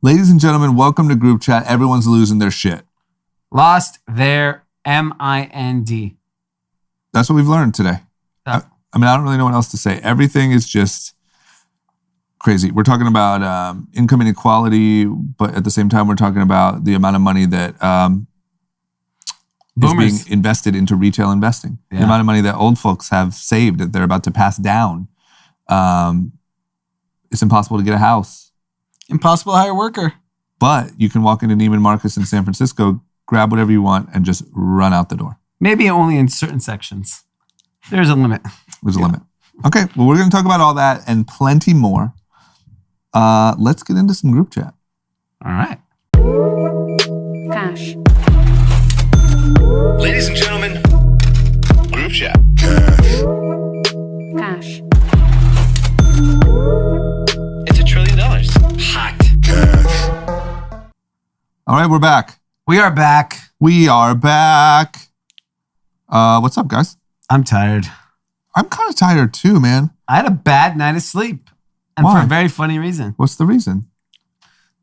Ladies and gentlemen, welcome to group chat. Everyone's losing their shit. Lost their mind. That's what we've learned today. Yeah. I don't really know what else to say. Everything is just crazy. We're talking about income inequality, but at the same time, we're talking about the amount of money that is being invested into retail investing. Yeah. The amount of money that old folks have saved that they're about to pass down. It's impossible to get a house. Impossible to hire a worker. But you can walk into Neiman Marcus in San Francisco, grab whatever you want, and just run out the door. Maybe only in certain sections. There's a limit. There's a limit. Okay, well, we're going to talk about all that and plenty more. Let's get into some group chat. All right. Cash. Ladies and gentlemen, group chat. Cash. It's $1 trillion. Hot. All right, we're back. We are back. We are back. What's up, guys? I'm tired. I'm kind of tired too, man. I had a bad night of sleep. And Why? for a very funny reason. What's the reason?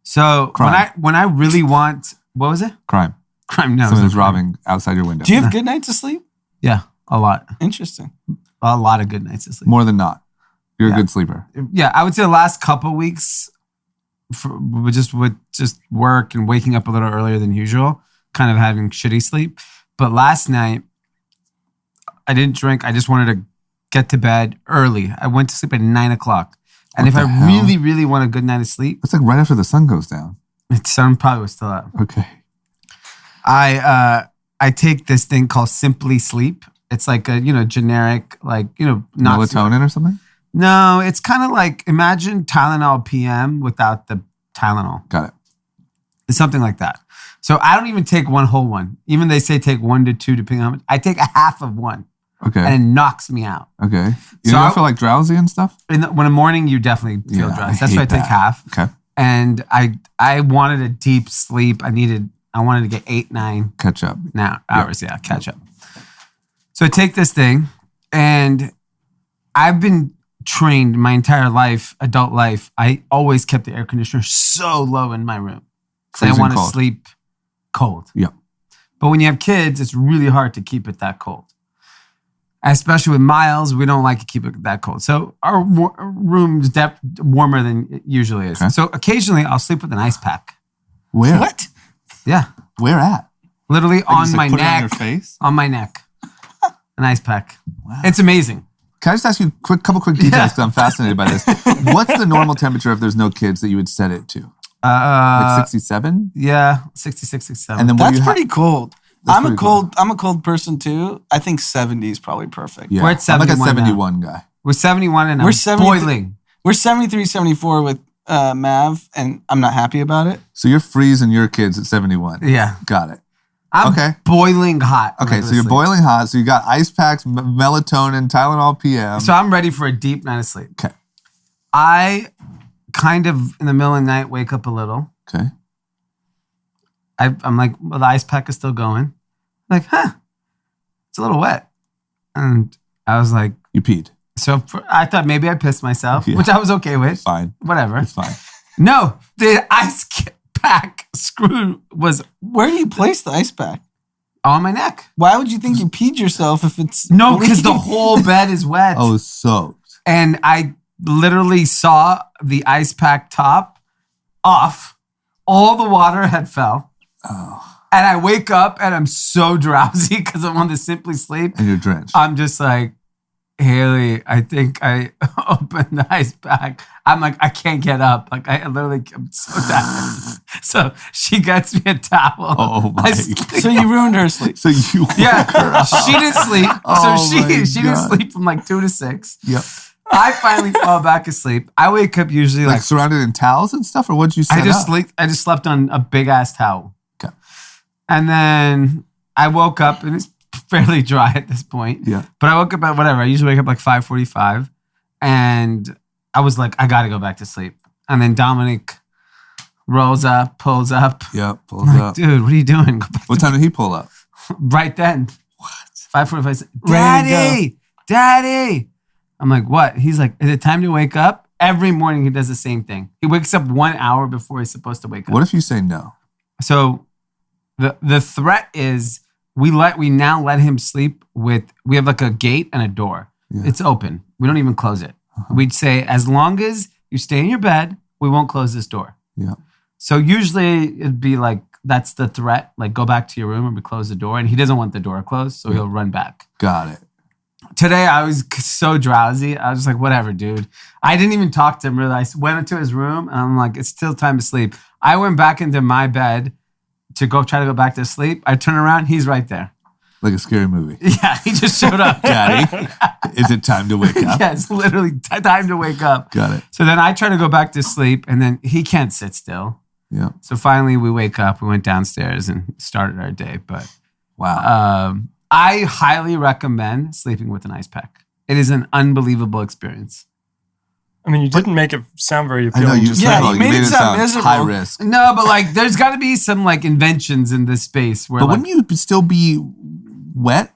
So when I really want, what was it? Crime. No. Someone's robbing outside your window. Do you have good nights of sleep? Yeah, a lot. Interesting. A lot of good nights of sleep. More than not. You're a good sleeper. Yeah, I would say the last couple weeks with just work and waking up a little earlier than usual, kind of having shitty sleep. But last night, I didn't drink. I just wanted to get to bed early. I went to sleep at 9 o'clock. And if I really, really want a good night of sleep. It's like right after the sun goes down. The sun probably was still up. Okay. I take this thing called Simply Sleep. It's like a, generic, not melatonin or something? No, it's kind of like, imagine Tylenol PM without the Tylenol. Got it. It's something like that. So I don't even take one whole one. Even they say take 1 to 2 depending on how much. I take a half of one. Okay. And it knocks me out. Okay. You don't feel like drowsy and stuff? When in the morning, you definitely feel drowsy. That's why I take half. Okay. And I wanted a deep sleep. I wanted to get 8, 9. Catch up. Hours, yeah, catch up. So I take this thing, and I've been trained my entire life, adult life. I always kept the air conditioner so low in my room. Because I want to sleep cold. Yeah. But when you have kids, it's really hard to keep it that cold. Especially with Miles, we don't like to keep it that cold. So our room's warmer than it usually is. Okay. So occasionally I'll sleep with an ice pack. Where? What? Yeah. Where at? Literally on my neck. Put it on your face? On my neck. An ice pack. Wow. It's amazing. Can I just ask you a couple quick details because I'm fascinated by this. What's the normal temperature if there's no kids that you would set it to? Like 67? Yeah, 66, 67. And then that's pretty cold. I'm a cold person too. I think 70 is probably perfect. Yeah. We're at 71 I'm like a 71 now. guy. We're 71 and I'm boiling. We're 73, 74 with Mav, and I'm not happy about it. So you're freezing your kids at 71. Yeah. Got it. I'm boiling hot. Okay, so you're boiling hot. So you got ice packs, melatonin, Tylenol PM. So I'm ready for a deep night of sleep. Okay. I kind of, in the middle of the night, wake up a little. Okay. I'm like, well, the ice pack is still going. I'm like, it's a little wet. And I was like. You peed. So I thought maybe I pissed myself, which I was okay with. Fine. Whatever. It's fine. No, the ice pack screw was. Where do you place the ice pack? On my neck. Why would you think you peed yourself if it's. No, because the whole bed is wet. Oh, soaked. And I literally saw the ice pack top off. All the water had fell. Oh. And I wake up and I'm so drowsy because I'm on the Simply Sleep. And you're drenched. I'm just like, Haley, I think I opened the ice pack. I'm like, I can't get up. Like, I'm so tired. So she gets me a towel. Oh, my God. So you ruined her sleep. So you she didn't sleep. She didn't sleep from like 2 to 6. Yep. I finally fall back asleep. I wake up usually like surrounded in towels and stuff, or what'd you set I just slept on a big ass towel. Okay. And then I woke up and it's fairly dry at this point. Yeah. But I woke up at whatever. I usually wake up like 5:45, and I was like, I got to go back to sleep. And then Dominic rolls up, pulls up. Yep, pulls up. Dude, what are you doing? Go back what time did he pull up? Right then. What? 5:45. Daddy. I'm like, what? He's like, is it time to wake up? Every morning he does the same thing. He wakes up 1 hour before he's supposed to wake up. What if you say no? So the threat is we now let him sleep we have like a gate and a door. Yeah. It's open. We don't even close it. We'd say, as long as you stay in your bed, we won't close this door. Yeah. So usually it'd be like, that's the threat. Like, go back to your room and we close the door. And he doesn't want the door closed, so he'll run back. Got it. Today, I was so drowsy. I was just like, whatever, dude. I didn't even talk to him, really. I went into his room, and I'm like, it's still time to sleep. I went back into my bed to try to go back to sleep. I turn around, he's right there. Like a scary movie. Yeah, he just showed up. Daddy, is it time to wake up? Yeah, it's literally time to wake up. Got it. So then I try to go back to sleep, and then he can't sit still. Yeah. So finally we wake up, we went downstairs and started our day. But Wow. I highly recommend sleeping with an ice pack. It is an unbelievable experience. I mean, you didn't make it sound very I appealing. know you just Yeah, now. you made it sound miserable. high risk. No, but like there's got to be some like inventions in this space where But like, wouldn't you still be wet?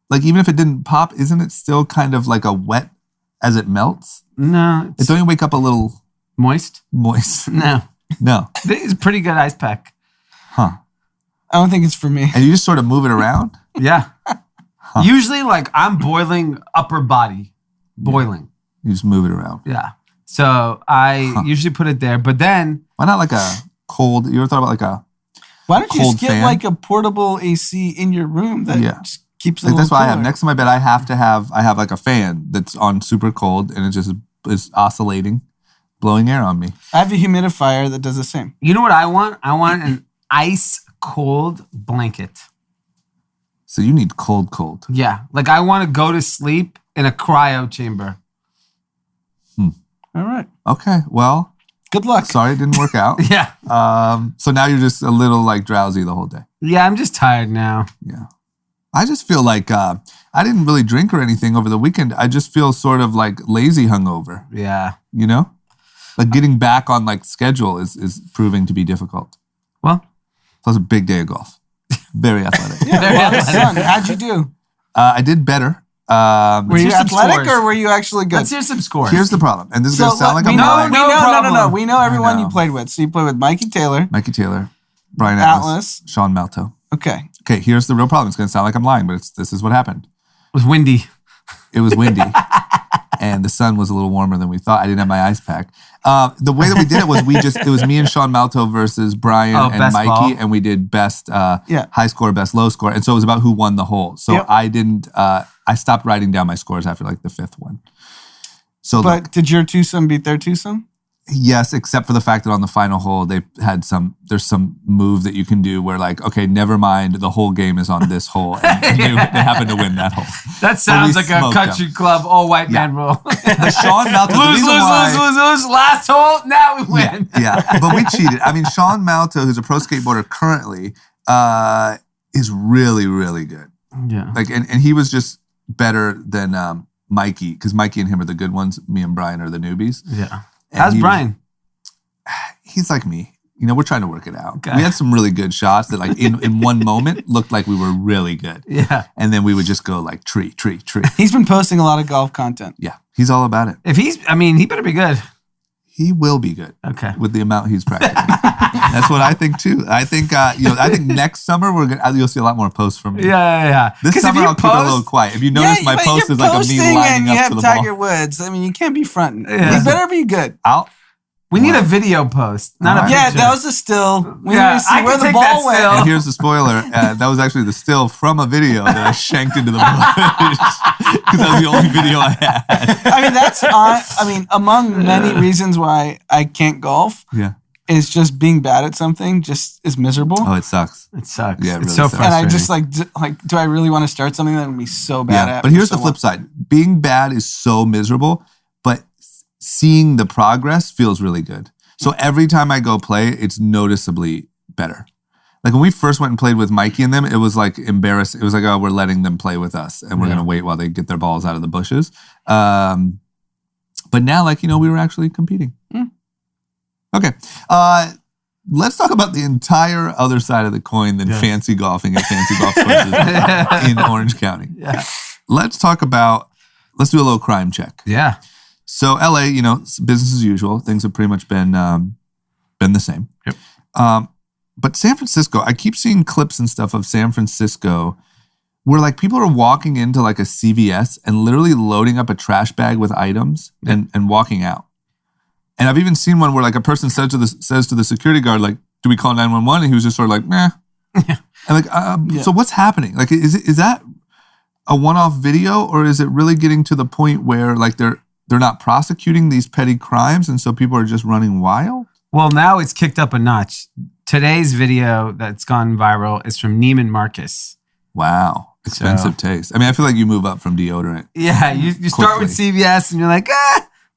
Like even if it didn't pop, isn't it still kind of like a wet as it melts? no, it's Don't you wake up a little moist. moist? No, No. it's a pretty good ice pack. Huh. I don't think it's for me. And you just sort of move it around? Yeah. Usually like I'm boiling upper body, boiling. You just move it around. Yeah. So I usually put it there, but then Why not like a cold? You ever thought about like a Why don't you cold just get fan? like a portable AC in your room that Yeah. just keeps it like a that's little why I have cooler? next to my bed. I have like a fan that's on super cold and it just is oscillating, blowing air on me. I have a humidifier that does the same. you know what I want? I want an ice cold blanket. So you need cold. Yeah. Like I want to go to sleep in a cryo chamber. All right. Okay. Well, Good luck. sorry it didn't work out. Yeah. So now you're just a little like drowsy the whole day. Yeah, I'm just tired now. Yeah. I just feel like I didn't really drink or anything over the weekend. I just feel sort of like lazy hungover, Yeah. you know? Like getting back on like schedule is proving to be difficult. Well, So it was a big day of golf. Very athletic. Yeah, Very well athletic. done. How'd you do? I did better. Were you hear some athletic scores. or were you actually good? let's hear some scores. Here's the problem. And this is going to sound like we I'm know, lying. no, problem. We know everyone know. you played with. So you played with Mikey Taylor. Mikey Taylor, Brian Atlas. Atlas, Sean Malto. Okay. Okay, here's the real problem. It's going to sound like I'm lying, but this is what happened. It was windy. It was windy, and the sun was a little warmer than we thought. I didn't have my ice pack. The way that we did it was it was me and Sean Malto versus Brian and best Mikey, ball. and we did best Yeah. high score, best low score, and so it was about who won the hole. So Yep. I didn't. I stopped writing down my scores after like the fifth one. So But look, did your twosome beat their twosome? yes, except for the fact that on the final hole they had there's some move that you can do where like, okay, never mind, the whole game is on this hole, and they happen to win that hole. That sounds like a smoked country them. club all white man rule. But Sean Malto, the lose, reason lose, why- lose. Last hole, now we win. Yeah, but we cheated. I mean, Sean Malto, who's a pro skateboarder currently, is really, really good. Yeah. Like, and he was just better than Mikey, because Mikey and him are the good ones. Me and Brian are the newbies. Yeah. And How's he was- Brian? He's like me. You know, we're trying to work it out. Okay. We had some really good shots that, like, in one moment looked like we were really good, Yeah. and then we would just go like tree. He's been posting a lot of golf content. Yeah, he's all about it. If he better be good. He will be good. Okay. With the amount he's practicing. That's what I think too. I think I think next summer you'll see a lot more posts from me. Yeah. This 'Cause if summer you I'll keep it a little quiet. If you notice, my but post you're is like a me posting lining and you up have to the Tiger ball. Woods. I mean, you can't be fronting. Yeah. You better be good. We need a video post, not a Alright. Yeah, picture. that was a still. We Yeah, need to see I where can the take ball that went. still. And here's the spoiler. That was actually the still from a video that I shanked into the bush because that was the only video I had. I mean, that's among many reasons why I can't golf Yeah. is just being bad at something just is miserable. Oh, it sucks. It sucks. Yeah, it it's really so sucks. and frustrating. I just do I really want to start something that I'm gonna be so bad Yeah. at? But for here's so the flip long? side. Being bad is so miserable, but seeing the progress feels really good. So every time I go play, it's noticeably better. Like when we first went and played with Mikey and them, it was like embarrassing. It was like, oh, we're letting them play with us and we're going to wait while they get their balls out of the bushes. But now, like, we were actually competing. Okay. Let's talk about the entire other side of the coin than fancy golfing and fancy golf courses in Orange County. Yeah. Let's do a little crime check. Yeah. So LA, business as usual. Things have pretty much been the same. Yep. But San Francisco, I keep seeing clips and stuff of San Francisco where like people are walking into like a CVS and literally loading up a trash bag with items and walking out. And I've even seen one where like a person says to the security guard, like, do we call 911? And he was just sort of like, meh. Yeah. And like, so what's happening? Like, is that a one-off video, or is it really getting to the point where like they're not prosecuting these petty crimes and so people are just running wild? Well, now it's kicked up a notch. Today's video that's gone viral is from Neiman Marcus. Wow. Expensive taste. I mean, I feel like you move up from deodorant. Yeah, you start with CVS and you're like,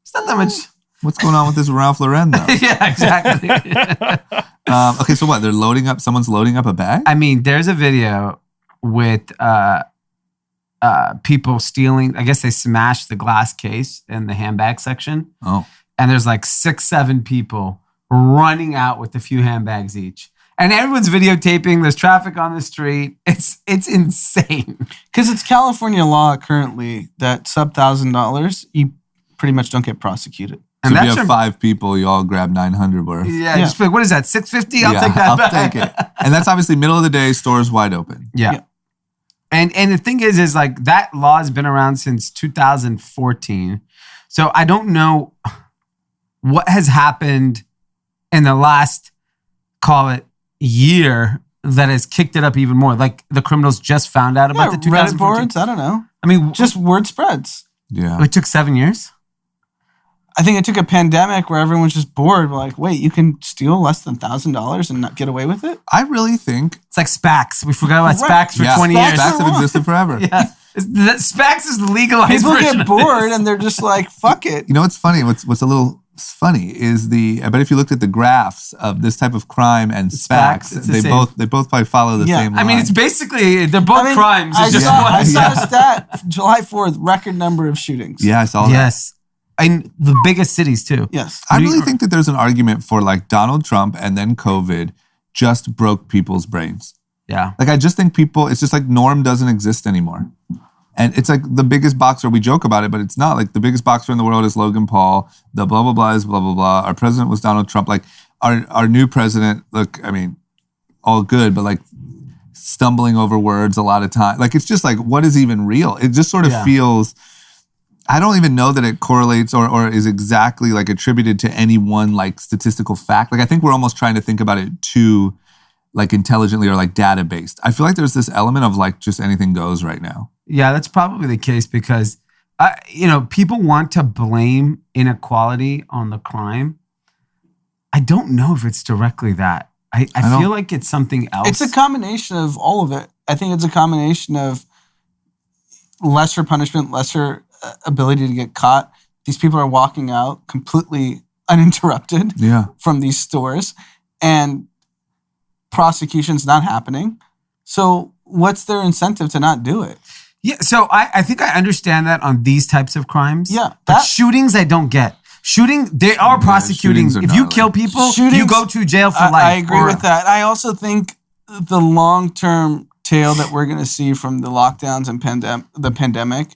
it's not that much. What's going on with this Ralph Lauren though? Yeah, exactly. Okay, so what? They're loading up, someone's loading up a bag? I mean, there's a video with people stealing. I guess they smashed the glass case in the handbag section. Oh. And there's like 6-7 people running out with a few handbags each. And everyone's videotaping. There's traffic on the street. It's insane. Because it's California law currently that sub $1,000, you pretty much don't get prosecuted. So if you have 5 people, you all grab 900 worth. Yeah. Just be like, what is that, $650? I'll take that I'll back. take it. And that's obviously middle of the day, stores wide open. Yeah. And the thing is like that law has been around since 2014. So I don't know what has happened in the last, call it, year that has kicked it up even more. Like the criminals just found out about the 2014. Reddit boards, I don't know. I mean, just word spreads. Yeah. It took 7 years. I think it took a pandemic where everyone's just bored. We're like, wait, you can steal less than $1,000 and not get away with it? I really think it's like SPACs. We forgot about Right. SPACs for 20 years. SPACs have existed forever. Yeah. SPACs is the legalized People version get of bored this. and they're just like, fuck it. You know what's funny? What's a little funny is I bet if you looked at the graphs of this type of crime and SPACs, it's the same. they both probably follow the same line. I mean, it's basically, they're both crimes. I It's just saw, one. I saw a stat, July 4th, record number of shootings. Yeah, I saw that. Yes. In the biggest cities too. Yes. I really think that there's an argument for like Donald Trump and then COVID just broke people's brains. Yeah. Like I just think it's just like norm doesn't exist anymore. And it's like the biggest boxer, we joke about it, but it's not. Like the biggest boxer in the world is Logan Paul. The blah, blah, blah is blah, blah, blah. Our president was Donald Trump. Like our new president, look, I mean, all good, but like stumbling over words a lot of time. Like it's just like, what is even real? It just sort of feels, I don't even know that it correlates or is exactly like attributed to any one like statistical fact. Like I think we're almost trying to think about it too like intelligently or like data based. I feel like there's this element of like just anything goes right now. Yeah, that's probably the case because, people want to blame inequality on the crime. I don't know if it's directly that. I feel like it's something else. It's a combination of all of it. I think it's a combination of lesser punishment, lesser ability to get caught. These people are walking out completely uninterrupted from these stores and prosecution's not happening. So what's their incentive to not do it? Yeah, so I think I understand that on these types of crimes. Yeah. But shootings I don't get. Shooting, they are prosecuting. If you kill people, you go to jail for life. I agree with that. I also think the long-term tail that we're going to see from the lockdowns and the pandemic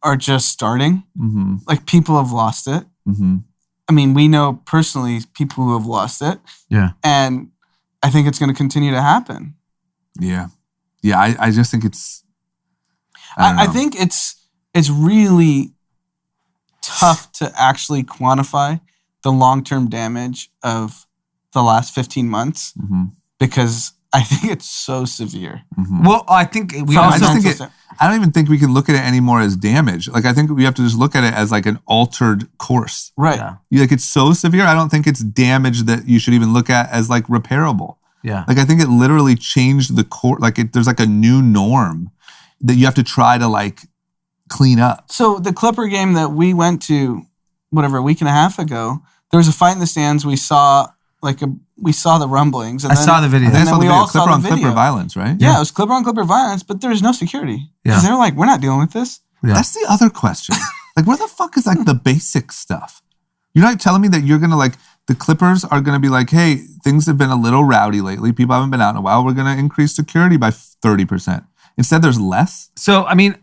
are just starting. Mm-hmm. Like people have lost it. Mm-hmm. I mean, we know personally people who have lost it. Yeah. And I think it's going to continue to happen. Yeah. Yeah, I just think it's... I think it's really tough to actually quantify the long-term damage of the last 15 months because I think it's so severe. Mm-hmm. Well, I think I don't even think we can look at it anymore as damage. Like I think we have to just look at it as like an altered course. Right. Yeah. Like it's so severe. I don't think it's damage that you should even look at as like repairable. Yeah. Like I think it literally changed the core. Like there's like a new norm that you have to try to like clean up. So the Clipper game that we went to, whatever, a week and a half ago, there was a fight in the stands. We saw the rumblings. And I saw the video. And then we all saw Clipper the on video. Clipper violence, right? Yeah, it was Clipper on Clipper violence, but there's no security. Because they're like, we're not dealing with this. Yeah. That's the other question. Like where the fuck is like the basic stuff? You're not telling me that you're going to like, the Clippers are going to be like, hey, things have been a little rowdy lately. People haven't been out in a while. We're going to increase security by 30%. Instead, there's less. So, I mean,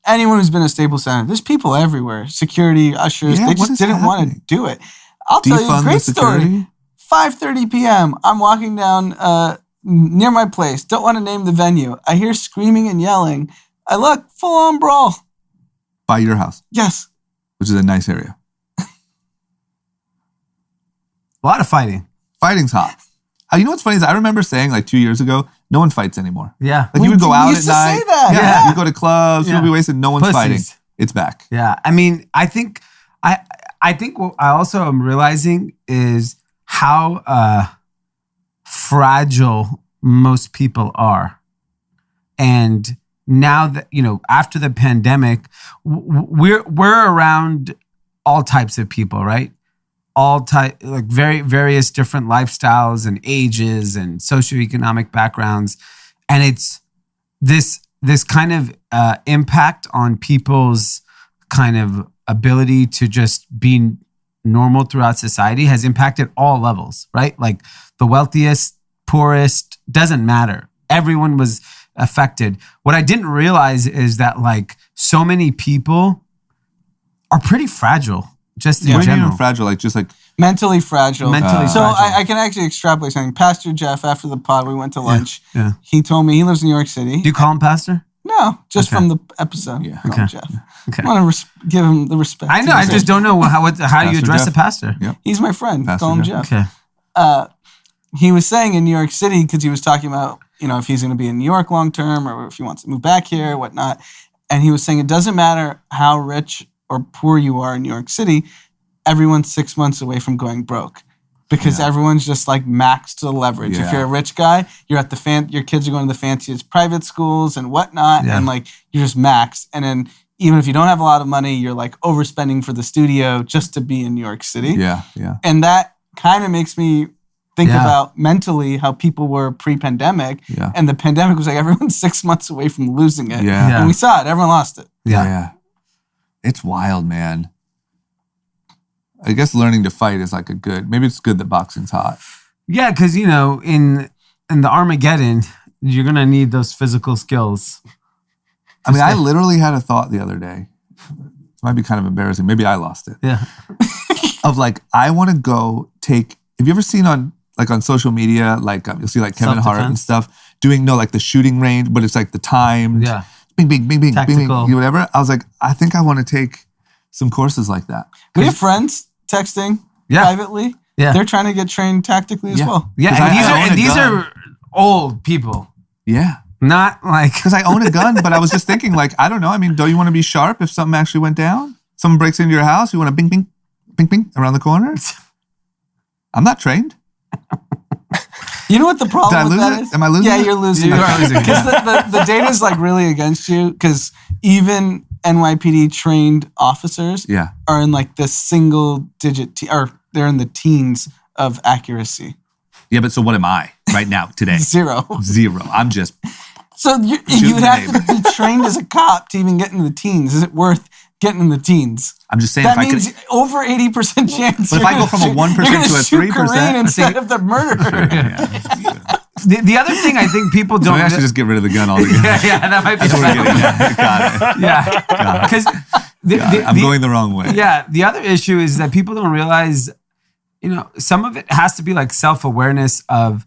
anyone who's been at Staples Center, there's people everywhere. Security, ushers, Yeah, they what just is didn't want to happening? do it. I'll tell you a Defund great the story. security? 5:30 p.m. I'm walking down near my place. Don't want to name the venue. I hear screaming and yelling. I look, full on brawl. By your house, Yes. which is a nice area. A lot of fighting. Fighting's hot. You know what's funny is I remember saying like 2 years ago, no one fights anymore. Yeah. Like you would go We out used at to night. say that, yeah. You go to clubs, you'll be wasted. No one's Pussies. fighting. It's back. Yeah. I mean, I think what I also am realizing is how fragile most people are. And now that, after the pandemic, we're around all types of people, right? Like various different lifestyles and ages and socioeconomic backgrounds. And it's this kind of impact on people's kind of ability to just be normal throughout society has impacted all levels, right? Like the wealthiest, poorest, doesn't matter. Everyone was affected. What I didn't realize is that like so many people are pretty fragile just in What do you general. mean fragile? Like just like Mentally fragile. Mentally So fragile. I can actually extrapolate something. Pastor Jeff, after the pod, we went to lunch. Yeah. He told me he lives in New York City. Do you call him pastor? No, just Okay. from the episode. Yeah. Call him Jeff. Okay. I want to give him the respect. I know. I just don't know how do you Pastor address Jeff? a pastor? Yeah. He's my friend. Pastor Call him Jeff. Jeff. Okay. He was saying in New York City, because he was talking about, if he's going to be in New York long term or if he wants to move back here, whatnot. And he was saying it doesn't matter how rich or poor you are in New York City, everyone's 6 months away from going broke. Because everyone's just like maxed to the leverage. Yeah. If you're a rich guy, you're at your kids are going to the fanciest private schools and whatnot, Yeah. and like you're just maxed. And then even if you don't have a lot of money, you're like overspending for the studio just to be in New York City. yeah. And that kind of makes me think Yeah. about mentally how people were pre-pandemic. Yeah. And the pandemic was like everyone's 6 months away from losing it. Yeah. Yeah. And we saw it. Everyone lost it. Yeah. It's wild, man. I guess learning to fight is like maybe it's good that boxing's hot. Yeah, because in the Armageddon, you're gonna need those physical skills. I mean, I literally had a thought the other day. It might be kind of embarrassing. Maybe I lost it. Yeah. Of like, I want to go take. Have you ever seen on social media, like you'll see like Kevin Hart and Self-defense? stuff doing like the shooting range, but it's like the timed, Yeah. bing, bing, bing, bing, bing, bing, Tactical. whatever. I was like, I think I want to take some courses like that. We have friends texting privately. Yeah. They're trying to get trained tactically as well. Yeah, 'Cause and I these own a are old people, Yeah. not like Because I own a gun, but I was just thinking, like, I don't know. I mean, don't you want to be sharp if something actually went down? Someone breaks into your house, you want to bing, bing, bing, bing around the corner? I'm not trained. You know what the Did I problem with lose that it? is? Am I losing Yeah, it? you're losing You it. are losing it. Because the data is like really against you because even NYPD trained officers Yeah. are in like the single digit, or they're in the teens of accuracy. Yeah, but so what am I right now, today? 0. 0. I'm just, So you would the have to be trained as a cop to even get into the teens. Is it worth getting in the teens? I'm just saying That if I means could. over 80% chance. But if you're I go gonna from a shoot- 1% you're gonna to a shoot 3%, Corinne I instead of the murderer. the other thing I think people So don't. we actually just get rid of the gun altogether. yeah, that might be That's what we're better. getting at. Got it. Yeah, because I'm going the wrong way. Yeah, the other issue is that people don't realize, some of it has to be like self-awareness of,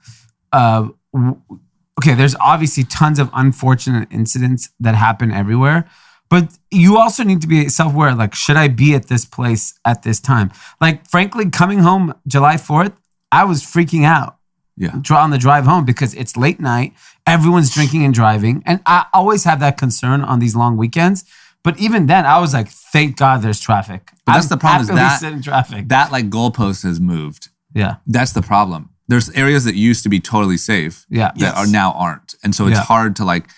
okay, there's obviously tons of unfortunate incidents that happen everywhere, but you also need to be self-aware, like, should I be at this place at this time? Like, frankly, coming home July 4th, I was freaking out. Yeah. On the drive home because it's late night, everyone's drinking and driving, and I always have that concern on these long weekends. But even then, I was like, "Thank God, there's traffic." But that's the problem, is happily that- sit in traffic. That like goalpost has moved. Yeah, That's the problem. There's areas that used to be totally safe yeah, that are now aren't. And so it's Yeah. hard to like,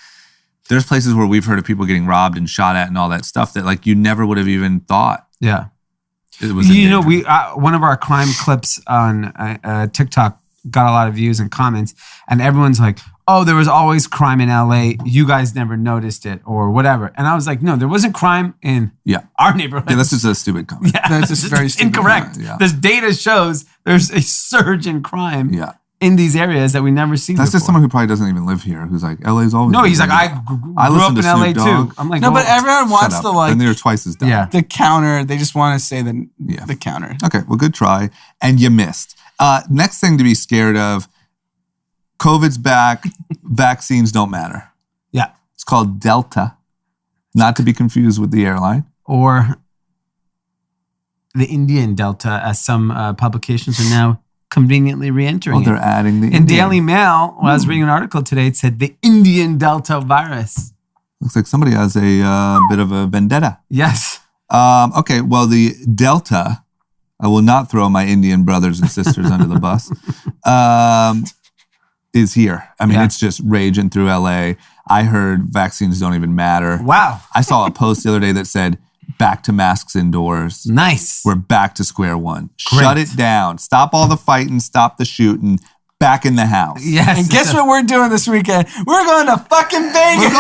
there's places where we've heard of people getting robbed and shot at and all that stuff that like you never would have even thought yeah. it was. in danger. We one of our crime clips on TikTok got a lot of views and comments, and everyone's like, "Oh, there was always crime in LA. You guys never noticed it, or whatever." And I was like, "No, there wasn't crime in Yeah. our neighborhood." Yeah, that's just a stupid comment. Yeah, That's just very it's stupid. incorrect. Yeah. This data shows there's a surge in crime. Yeah. in these areas that we never see That's before. just someone who probably doesn't even live here. Who's like, LA's always. No, been he's like, really I good." grew I up listen in to LA Snoop Dogg. too. I'm like, No, well, but everyone Shut wants up. to like Then they're twice as dumb. Yeah. the counter. They just want to say the counter. Okay, well, good try. And you missed. Next thing to be scared of, COVID's back. Vaccines don't matter. Yeah. It's called Delta, not to be confused with the airline. Or the Indian Delta, as some publications are now conveniently re-entering Oh, they're it. adding the In Indian. Daily Mail, when I was reading an article today, it said the Indian Delta virus. Looks like somebody has a bit of a vendetta. Yes. Okay, well, the Delta, I will not throw my Indian brothers and sisters under the bus, is here. I mean, Yeah. it's just raging through LA. I heard vaccines don't even matter. Wow. I saw a post the other day that said, back to masks indoors. Nice. We're back to square one. Great. Shut it down. Stop all the fighting. Stop the shooting. Back in the house. Yes. And guess what we're doing this weekend? We're going to fucking Vegas.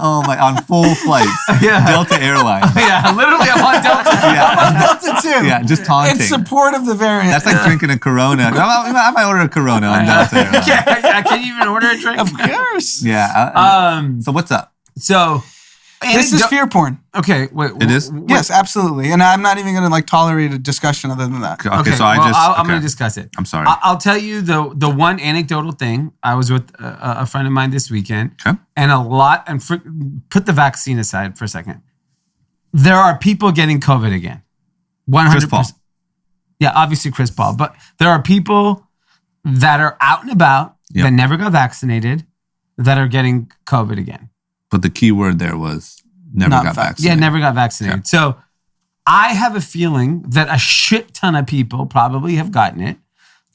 Oh my! On full flights. Yeah. Delta Airlines. Yeah, literally I'm on Delta. Yeah. Delta too. Yeah, just taunting. In support of the variant. That's like drinking a Corona. I might order a Corona on Delta Airlines. Can you even order a drink? Of course. Yeah. So what's up? So This is fear porn. Okay, wait. It is? Yes, absolutely. And I'm not even going to like tolerate a discussion other than that. Okay, so well, I'm okay. going to discuss it. I'm sorry. I'll tell you the one anecdotal thing. I was with a friend of mine this weekend, Okay. and put the vaccine aside for a second. There are people getting COVID again. 100%. Chris Paul. Yeah, obviously Chris Paul. But there are people that are out and about that never got vaccinated that are getting COVID again. But the key word there was never Not got vac- vaccinated. Yeah, never got vaccinated. Okay. So I have a feeling that a shit ton of people probably have gotten it,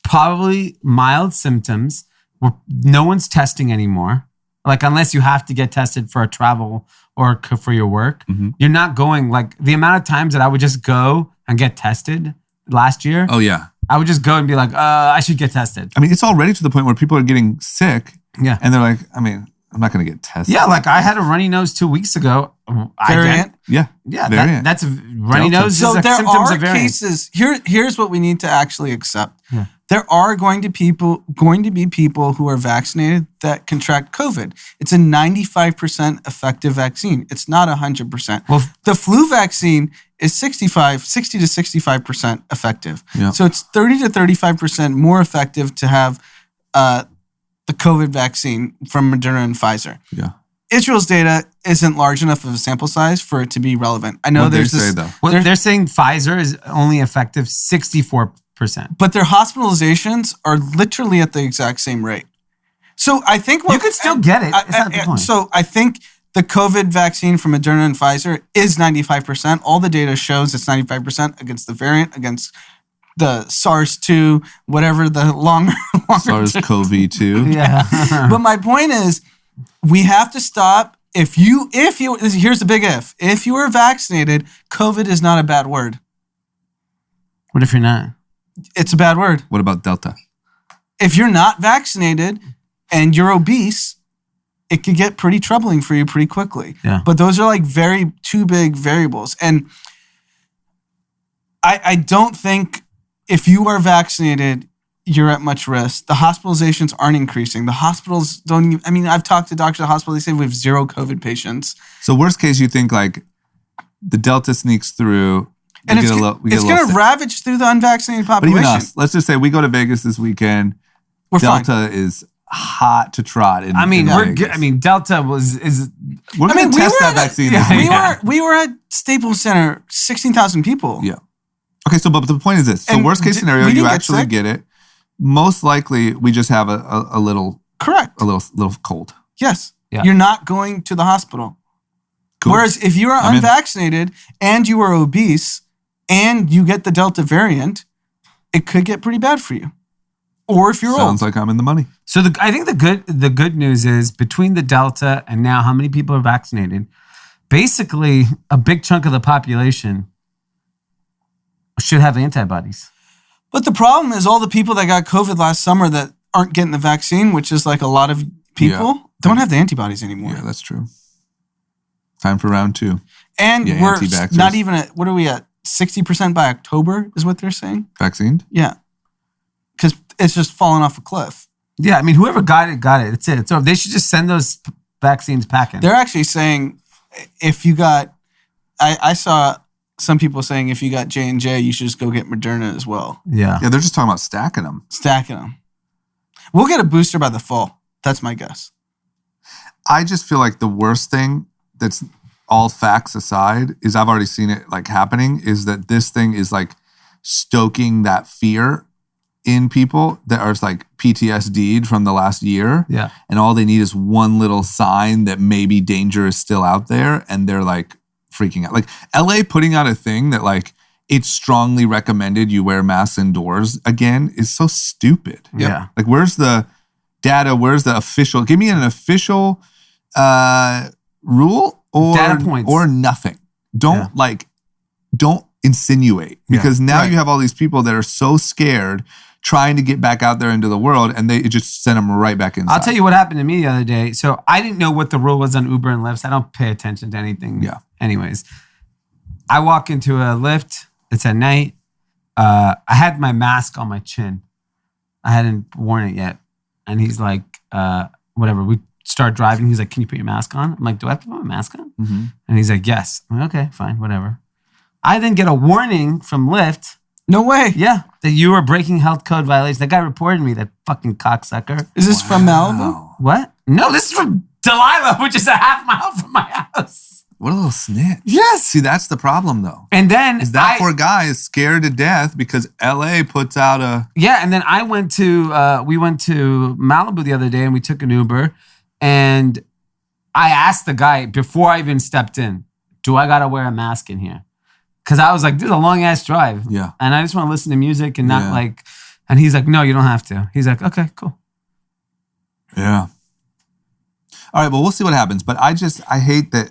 probably mild symptoms, where no one's testing anymore. Like, unless you have to get tested for a travel or for your work, you're not going. Like, the amount of times that I would just go and get tested last year, Oh yeah. I would just go and be like, I should get tested. I mean, it's already to the point where people are getting sick, Yeah. and they're like, I mean, I'm not going to get tested. Yeah, like I had a runny nose 2 weeks ago. Variant. Yeah. Yeah, Variant. that's a runny Delta. nose. So is a there symptoms are of variant. cases. Here's what we need to actually accept. Yeah. There are going to be people who are vaccinated that contract COVID. It's a 95% effective vaccine. It's not 100%. Well, The flu vaccine is 60 to 65% effective. Yeah. So it's 30 to 35% more effective to have the COVID vaccine from Moderna and Pfizer. Yeah. Israel's data isn't large enough of a sample size for it to be relevant. I know What'd they there's say, this, though? well, they're saying Pfizer is only effective 64%. but their hospitalizations are literally at the exact same rate. So I think You could still get it. It's not the point. So I think the COVID vaccine from Moderna and Pfizer is 95%. All the data shows it's 95% against the variant, against the SARS-2, whatever the longer SARS-CoV-2. Yeah. But my point is, we have to stop. If you, here's the big if. If you are vaccinated, COVID is not a bad word. What if you're not? It's a bad word. What about Delta? If you're not vaccinated and you're obese, it could get pretty troubling for you pretty quickly. Yeah. But those are like two big variables. And I don't think if you are vaccinated, you're at much risk. The hospitalizations aren't increasing. The hospitals don't even, I mean, I've talked to doctors at the hospital. They say we have 0 COVID patients. So worst case, you think like the Delta sneaks through. And we it's get a going little to sick. ravage through the unvaccinated But population. even us, let's just say we go to Vegas this weekend. We're fine. Delta is hot to trot. In, I mean, in we're Vegas. good. I mean, Delta is We're going to test that vaccine. this yeah, weekend. We were at Staples Center, 16,000 people. Yeah. Okay, so but the point is this. So And worst case scenario, we you didn't get actually sick. get it. Most likely, we just have a little Correct. little cold. Yes. Yeah. You're not going to the hospital. Cool. Whereas if you are I'm in. unvaccinated and you are obese and you get the Delta variant, it could get pretty bad for you. Or if you're Sounds old. like I'm in the money. So I think the good news is between the Delta and now how many people are vaccinated, basically a big chunk of the population should have antibodies. But the problem is all the people that got COVID last summer that aren't getting the vaccine, which is like a lot of people, don't have the antibodies anymore. Yeah, that's true. Time for round 2. And Yeah, we're anti-vaxxers. not even at, what are we at? 60% by October is what they're saying? Vaccinated? Yeah. it's just falling off a cliff. Yeah, I mean, whoever got it. That's it. So they should just send those vaccines packing. They're actually saying if you got, I saw some people saying if you got J&J, you should just go get Moderna as well. Yeah. Yeah, they're just talking about stacking them. Stacking them. We'll get a booster by the fall. That's my guess. I just feel like the worst thing that's all facts aside is I've already seen it like happening is that this thing is like stoking that fear in people that are like PTSD'd from the last year. Yeah. And all they need is one little sign that maybe danger is still out there. And they're like freaking out. Like LA putting out a thing that like it's strongly recommended you wear masks indoors again is so stupid. Yeah. Like where's the data? Where's the official? Give me an official rule or data points or nothing. Don't insinuate because now you have all these people that are so scared trying to get back out there into the world and it just sent them right back inside. I'll tell you what happened to me the other day. So I didn't know what the rule was on Uber and Lyft. I don't pay attention to anything. Yeah. Anyways, I walk into a Lyft. It's at night. I had my mask on my chin. I hadn't worn it yet. And he's like, whatever. We start driving. He's like, can you put your mask on? I'm like, do I have to put my mask on? Mm-hmm. And he's like, yes. I'm like, okay, fine, whatever. I then get a warning from Lyft. No way. Yeah, that you were breaking health code violations. That guy reported me, that fucking cocksucker. Is this from Malibu? What? No, this is from Delilah, which is a half mile from my house. What a little snitch. Yes. See, that's the problem though. And then is that poor guy is scared to death because LA puts out a... Yeah, and then we went to Malibu the other day and we took an Uber and I asked the guy before I even stepped in, do I got to wear a mask in here? Because I was like, this is a long ass drive. Yeah. And I just want to listen to music and not and he's like, no, you don't have to. He's like, okay, cool. Yeah. All right, well, we'll see what happens. But I hate that.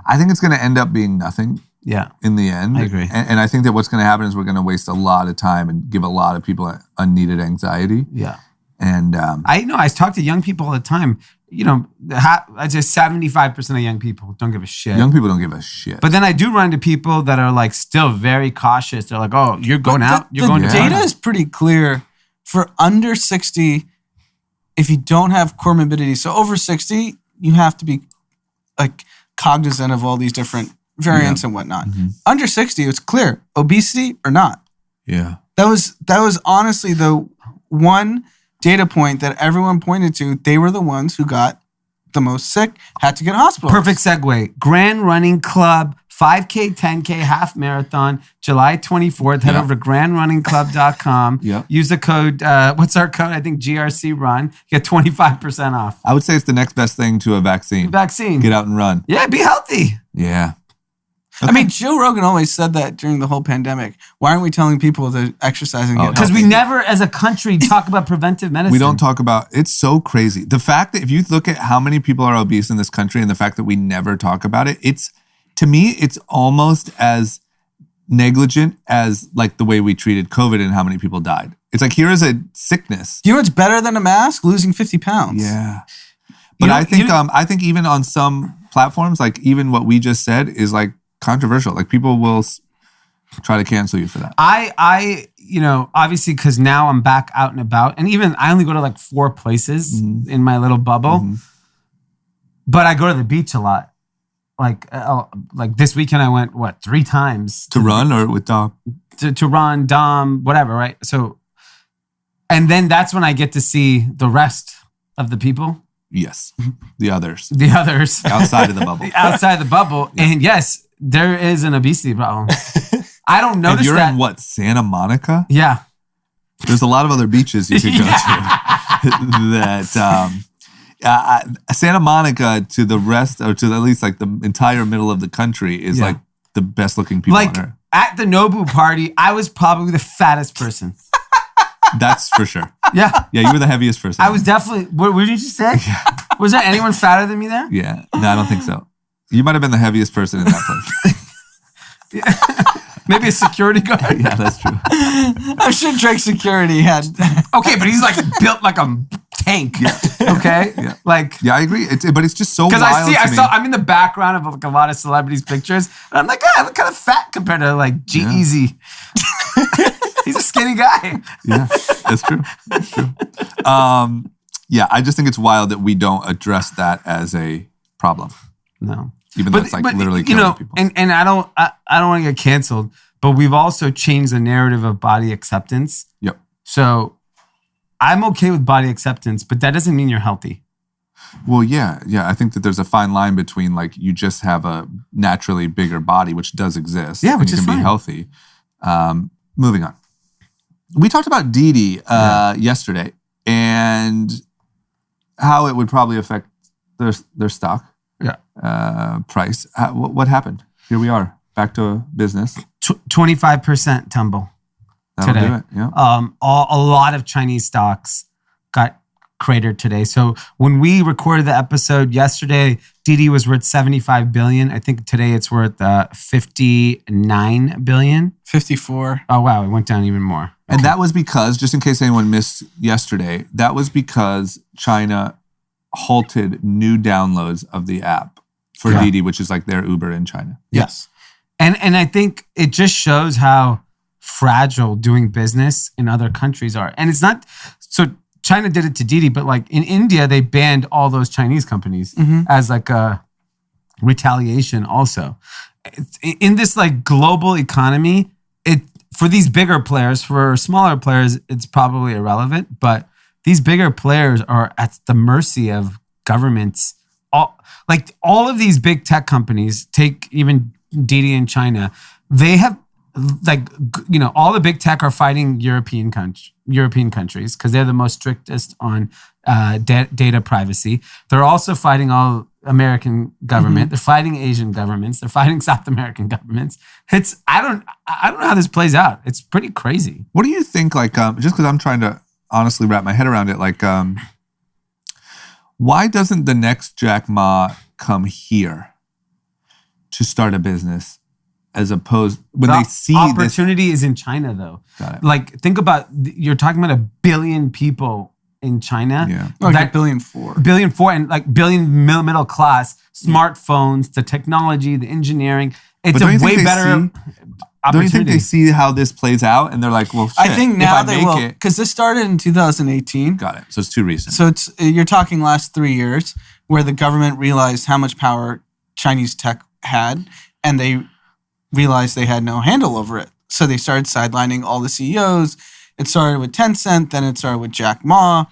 I think it's going to end up being nothing. Yeah. In the end. I agree. And I think that what's going to happen is we're going to waste a lot of time and give a lot of people unneeded anxiety. Yeah. And I talk to young people all the time. You know, I'd say 75% of young people don't give a shit. Young people don't give a shit. But then I do run into people that are like still very cautious. They're like, oh, you're going out? You're going to data is pretty clear. For under 60, if you don't have comorbidity, so over 60, you have to be like cognizant of all these different variants and whatnot. Mm-hmm. Under 60, it's clear. Obesity or not. Yeah. That was honestly the one data point that everyone pointed to. They were the ones who got the most sick, had to get hospitalized. Perfect segue. Grand Running Club, 5K, 10K, half marathon, July 24th. Head over to grandrunningclub.com. Yep. Use the code, what's our code? I think GRC Run. Get 25% off. I would say it's the next best thing to a vaccine. Get out and run. Yeah, be healthy. Yeah. Okay. I mean, Joe Rogan always said that during the whole pandemic. Why aren't we telling people to exercise and get healthy? Because we never, as a country, talk about preventive medicine. We don't talk about, it's so crazy. The fact that if you look at how many people are obese in this country and the fact that we never talk about it, to me, it's almost as negligent as like the way we treated COVID and how many people died. It's like, here is a sickness. You know what's better than a mask? Losing 50 pounds. Yeah. But I think even on some platforms, like even what we just said is like controversial. Like people will try to cancel you for that. I obviously because now I'm back out and about, and even I only go to like 4 places in my little bubble, but I go to the beach a lot. Like this weekend I went 3 times to run or with Dom to run Dom whatever, right? So, and then that's when I get to see the rest of the people. Yes, the others outside of the bubble. Outside the bubble, yeah. And yes, there is an obesity problem. I don't notice and you're that. In what, Santa Monica? Yeah. There's a lot of other beaches you could go to. Santa Monica to the rest, or to at least like the entire middle of the country is like the best looking people on earth. At the Nobu party, I was probably the fattest person. That's for sure. Yeah. Yeah, you were the heaviest person. I was definitely, what did you say? Yeah. Was there anyone fatter than me there? Yeah. No, I don't think so. You might have been the heaviest person in that place. Maybe a security guard. Yeah, that's true. I'm sure Drake security had. Okay, but he's like built like a tank. Yeah. Okay? Yeah. Like. Yeah, I agree. But it's just so wild. Because I'm in the background of like a lot of celebrities' pictures. And I'm like, I look kind of fat compared to like G-Eazy. He's a skinny guy. Yeah, that's true. That's true. Yeah, I just think it's wild that we don't address that as a problem. No. Even though it's like literally killing people. And I don't want to get canceled, but we've also changed the narrative of body acceptance. Yep. So I'm okay with body acceptance, but that doesn't mean you're healthy. Well, yeah. I think that there's a fine line between like you just have a naturally bigger body, which does exist. Yeah, which is fine. Be healthy. Moving on. We talked about Didi yesterday and how it would probably affect their stock price. What happened? Here we are, back to business. 25% tumble. That'll today. do it. Yeah. A lot of Chinese stocks got cratered today. So when we recorded the episode yesterday, Didi was worth 75 billion. I think today it's worth 59 billion. 54. Oh wow, it went down even more. And that was because, just in case anyone missed yesterday, that was because China halted new downloads of the app for Didi, which is like their Uber in China. Yes. And I think it just shows how fragile doing business in other countries are. And it's not, so China did it to Didi, but like in India, they banned all those Chinese companies as like a retaliation also. In this like global economy, for these bigger players, for smaller players, it's probably irrelevant, but these bigger players are at the mercy of governments. All of these big tech companies, take even Didi in China, they have all the big tech are fighting European countries because they're the most strictest on data privacy. They're also fighting all American government. They're fighting Asian governments. They're fighting South American governments. I don't know how this plays out. It's pretty crazy. What do you think? Like, just because I'm trying to honestly wrap my head around it, like, why doesn't the next Jack Ma come here to start a business? As opposed, when they see opportunity is in China, though. Got it. Like, think about, you're talking about 1 billion people in China. Yeah. Like that, 1.4 billion. And like billion middle class, smartphones, the technology, the engineering. It's a way better opportunity. Don't you think they see how this plays out and they're like, well, shit, I think now they will, it. because this started in 2018. Got it. So it's too recent. So you're talking last 3 years where the government realized how much power Chinese tech had, and they realized they had no handle over it. So they started sidelining all the CEOs. It started with Tencent, then it started with Jack Ma.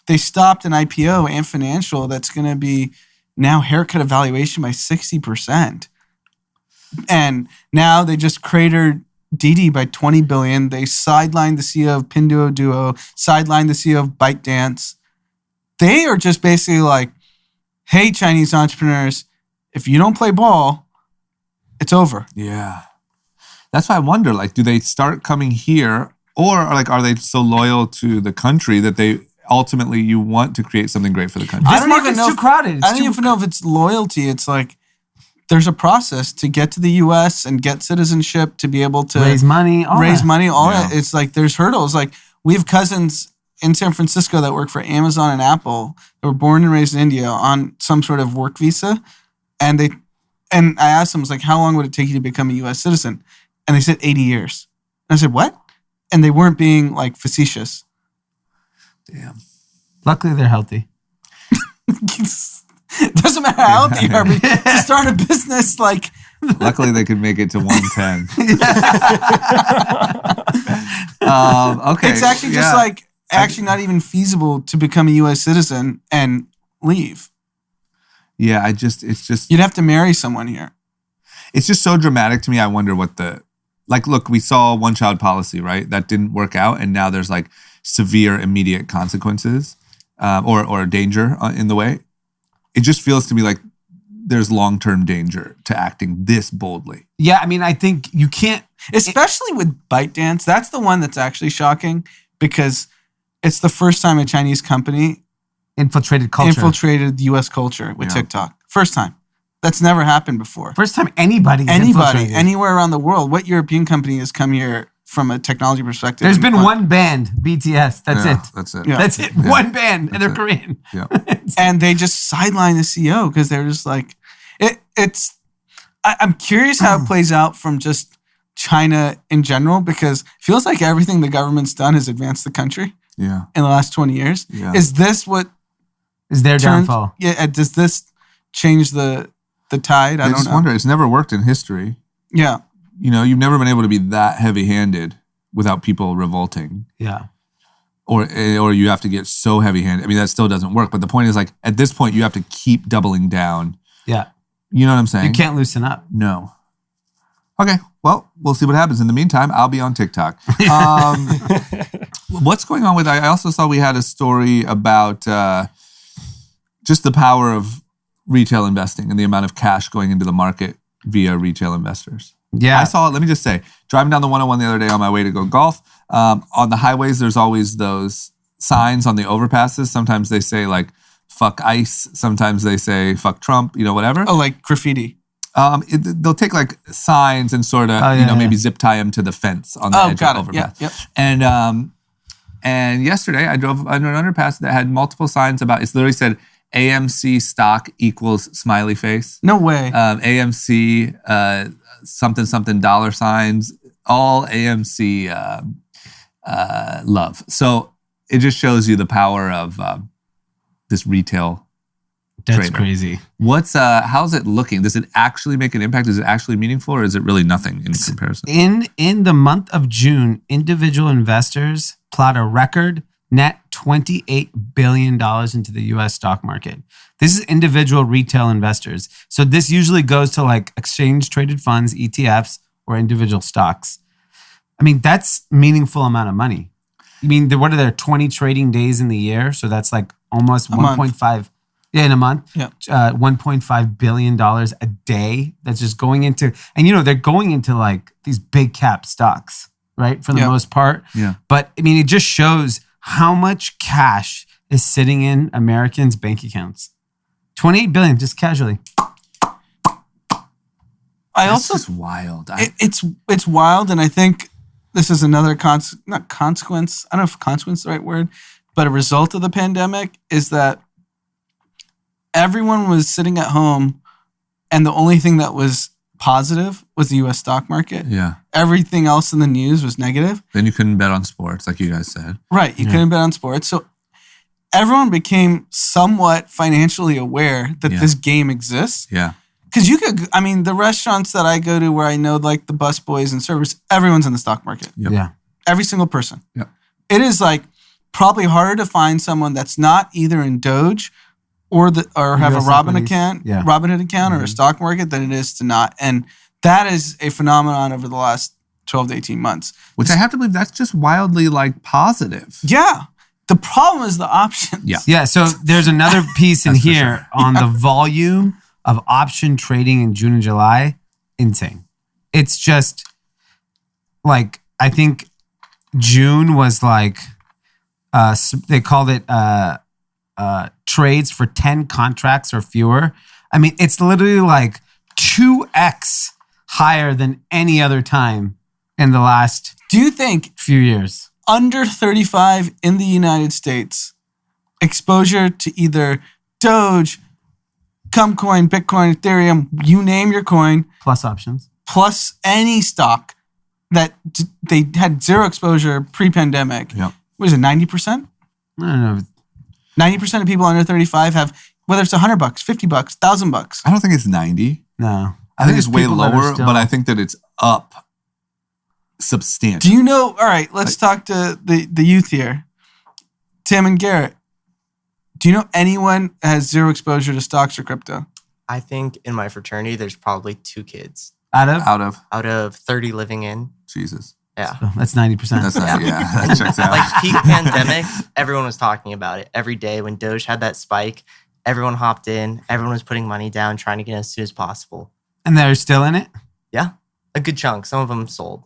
They stopped an IPO and financial that's going to be now haircut evaluation by 60%. And now they just cratered Didi by 20 billion. They sidelined the CEO of Pinduoduo, sidelined the CEO of ByteDance. They are just basically like, hey, Chinese entrepreneurs, if you don't play ball, it's over. Yeah. That's why I wonder, like, do they start coming here, or like, are they so loyal to the country that they ultimately you want to create something great for the country? This market's too crowded. I don't even know if it's loyalty. It's like there's a process to get to the U.S. and get citizenship to be able to raise money, all that. It's like there's hurdles. Like we have cousins in San Francisco that work for Amazon and Apple that were born and raised in India on some sort of work visa, and I asked them, I was like, how long would it take you to become a U.S. citizen? And they said 80 years. And I said, what? And they weren't being like facetious. Damn. Luckily, they're healthy. Doesn't matter how healthy you are, but to start a business, like. Luckily, they could make it to 110. Okay. It's actually just like actually not even feasible to become a U.S. citizen and leave. Yeah, it's just. You'd have to marry someone here. It's just so dramatic to me. I wonder what look, we saw one-child policy, right? That didn't work out, and now there's like severe immediate consequences or danger in the way. It just feels to me like there's long-term danger to acting this boldly. Yeah, I mean, I think you can't... Especially with ByteDance. That's the one that's actually shocking because it's the first time a Chinese company infiltrated the U.S. culture with TikTok. First time. That's never happened before. First time anybody, anywhere around the world. What European company has come here from a technology perspective? There's been one band, BTS. That's it. That's it. Yeah. That's it. Yeah. One band, and they're Korean. Yeah. And they just sideline the CEO because they're just like, I'm curious how it plays out from just China in general, because it feels like everything the government's done has advanced the country Yeah. in the last 20 years. Yeah. Is this what Is their downfall? Yeah. Does this change the tide? I don't know. wonder. It's never worked in history. Yeah. You know, you've never been able to be that heavy-handed without people revolting. Yeah. Or you have to get so heavy-handed. I mean, that still doesn't work. But the point is, like, at this point, you have to keep doubling down. Yeah. You know what I'm saying? You can't loosen up. No. Okay. Well, we'll see what happens. In the meantime, I'll be on TikTok. What's going on with... I also saw we had a story about just the power of retail investing and the amount of cash going into the market via retail investors. Yeah. I saw it, let me just say, driving down the 101 the other day on my way to go golf, on the highways, there's always those signs on the overpasses. Sometimes they say like, fuck ICE. Sometimes they say, fuck Trump, you know, whatever. Oh, like graffiti. They'll take like signs and sort of, maybe zip tie them to the fence on the edge of the overpass. Yep. And yesterday I drove under an underpass that had multiple signs about, it's literally said AMC stock equals smiley face. No way. AMC, something dollar signs, all AMC love. So it just shows you the power of this retail That's trader. crazy. How's it looking? Does it actually make an impact? Is it actually meaningful, or is it really nothing in comparison? In the month of June, individual investors plowed a record net $28 billion into the U.S. stock market. This is individual retail investors. So this usually goes to like exchange traded funds, ETFs, or individual stocks. I mean, that's meaningful amount of money. I mean, what are there, 20 trading days in the year? So that's like almost 1.5. Yeah, in a month. Yeah. $1.5 billion a day that's just going into, and they're going into like these big cap stocks, right? For the most part. Yeah. But I mean, it just shows how much cash is sitting in Americans' bank accounts. 28 billion, just casually. That's just wild. It's wild, and I think this is another not consequence. I don't know if consequence is the right word, but a result of the pandemic is that everyone was sitting at home, and the only thing that was positive was the U.S. stock market. Yeah. Everything else in the news was negative. Then you couldn't bet on sports, like you guys said. Right. You couldn't bet on sports. So everyone became somewhat financially aware that this game exists. Yeah. Because the restaurants that I go to where I know like the bus boys and servers, everyone's in the stock market. Yep. Yeah. Every single person. Yep. It is like probably harder to find someone that's not either in Doge or have a Robinhood account or a stock market than it is to not. And that is a phenomenon over the last 12 to 18 months. Which I have to believe that's just wildly like positive. Yeah. The problem is the options. Yeah. Yeah. So there's another piece in here on the volume of option trading in June and July. Insane. It's just like, I think June was like, they called it trades for 10 contracts or fewer. I mean, it's literally like 2x higher than any other time in the last Do you think few years. under 35 in the United States, exposure to either Doge, Cumcoin, Bitcoin, Ethereum, you name your coin, Plus options. plus any stock that they had zero exposure pre-pandemic, Yep. what is it, 90%? I don't know. 90% of people under 35 have, whether it's $100, $50, $1,000. I don't think it's 90. No. I think it's way people that are lower, still- but I think that it's up substantially. Do you know, all right, let's talk to the youth here. Tim and Garrett, do you know anyone that has zero exposure to stocks or crypto? I think in my fraternity, there's probably 2 kids Out of? out of 30 living in. Jesus. Yeah. Oh, that's 90%. That's not, that checks out. Like peak pandemic, everyone was talking about it. Every day when Doge had that spike, everyone hopped in. Everyone was putting money down, trying to get in as soon as possible. And they're still in it? Yeah. A good chunk. Some of them sold.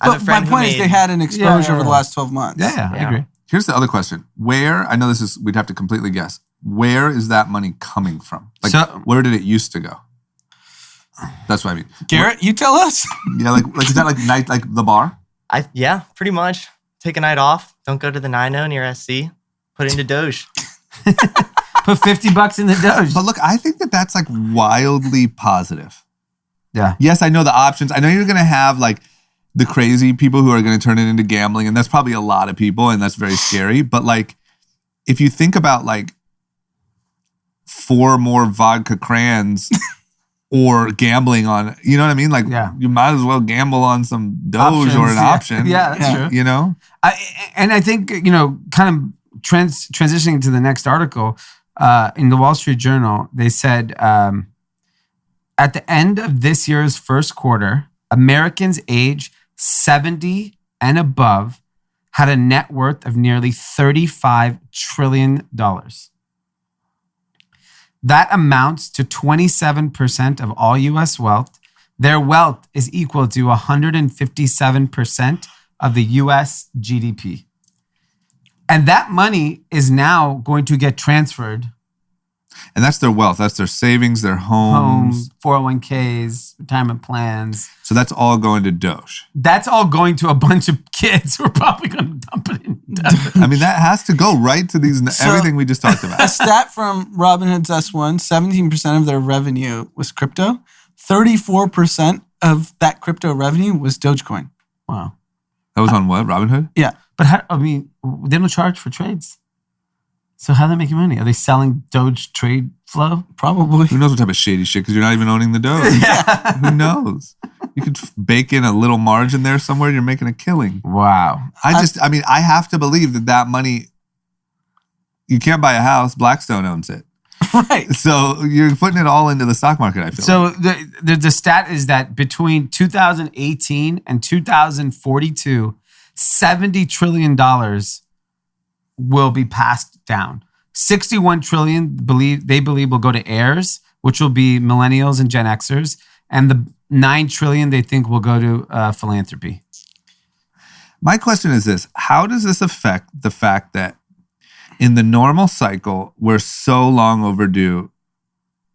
I But have a my friend who point is made- they had an exposure Yeah. over the last 12 months. Yeah, I Yeah. agree. Here's the other question. Where, I know this is, we'd have to completely guess. Where is that money coming from? Like, So- where did it used to go? That's what I mean. Garrett, you tell us. Yeah, like is that like night, like the bar? Yeah, pretty much. Take a night off. Don't go to the 9-0 near SC. Put it into Doge. Put $50 in the Doge. But look, I think that that's like wildly positive. Yeah. Yes, I know the options. I know you're going to have like, the crazy people who are going to turn it into gambling, and that's probably a lot of people, and that's very scary. But like, if you think about like 4 more vodka crayons or gambling on, you know what I mean? Like, you might as well gamble on some Doge or an option. Yeah, that's true. You know? I think, kind of transitioning to the next article, in the Wall Street Journal, they said at the end of this year's first quarter, Americans age 70 and above had a net worth of nearly $35 trillion. That amounts to 27% of all U.S. wealth. Their wealth is equal to 157% of the U.S. GDP. And that money is now going to get transferred. And that's their wealth. That's their savings, their homes. 401ks, retirement plans. So that's all going to Doge. That's all going to a bunch of kids who are probably going to dump it in Doge. I mean, that has to go right to everything we just talked about. A stat from Robinhood's S1, 17% of their revenue was crypto. 34% of that crypto revenue was Dogecoin. Wow. That was on what? Robinhood? Yeah. But they don't charge for trades. So how are they making money? Are they selling Doge trade flow? Probably. Who knows what type of shady shit, because you're not even owning the Doge. Yeah. Who knows? You could bake in a little margin there somewhere, you're making a killing. Wow. I have to believe that money, you can't buy a house, Blackstone owns it. Right. So you're putting it all into the stock market, I feel So the stat is that between 2018 and 2042, $70 trillion will be passed down. 61 trillion they believe will go to heirs, which will be millennials and Gen Xers, and the 9 trillion they think will go to philanthropy. My question is this: how does this affect the fact that in the normal cycle we're so long overdue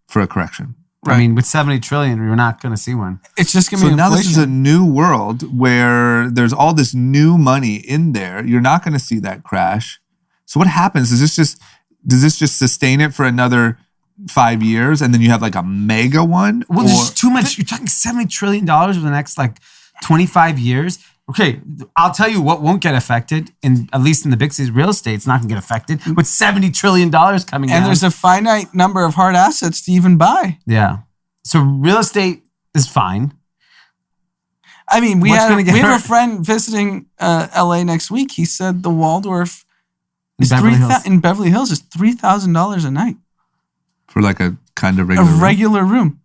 for a correction? Right. I mean, with 70 trillion, we're not going to see one. It's just going to be now inflation. This is a new world where there's all this new money in there. You're not going to see that crash. So what happens? Does this just sustain it for another 5 years, and then you have like a mega one? Well, there's too much. You're talking $70 trillion over the next 25 years. Okay, I'll tell you what won't get affected, at least in the big cities. Real estate's not going to get affected with $70 trillion coming in. And there's a finite number of hard assets to even buy. Yeah. So real estate is fine. I mean, we have a friend visiting LA next week. He said the Waldorf in Beverly Hills is $3,000 a night. For like a kind of regular room.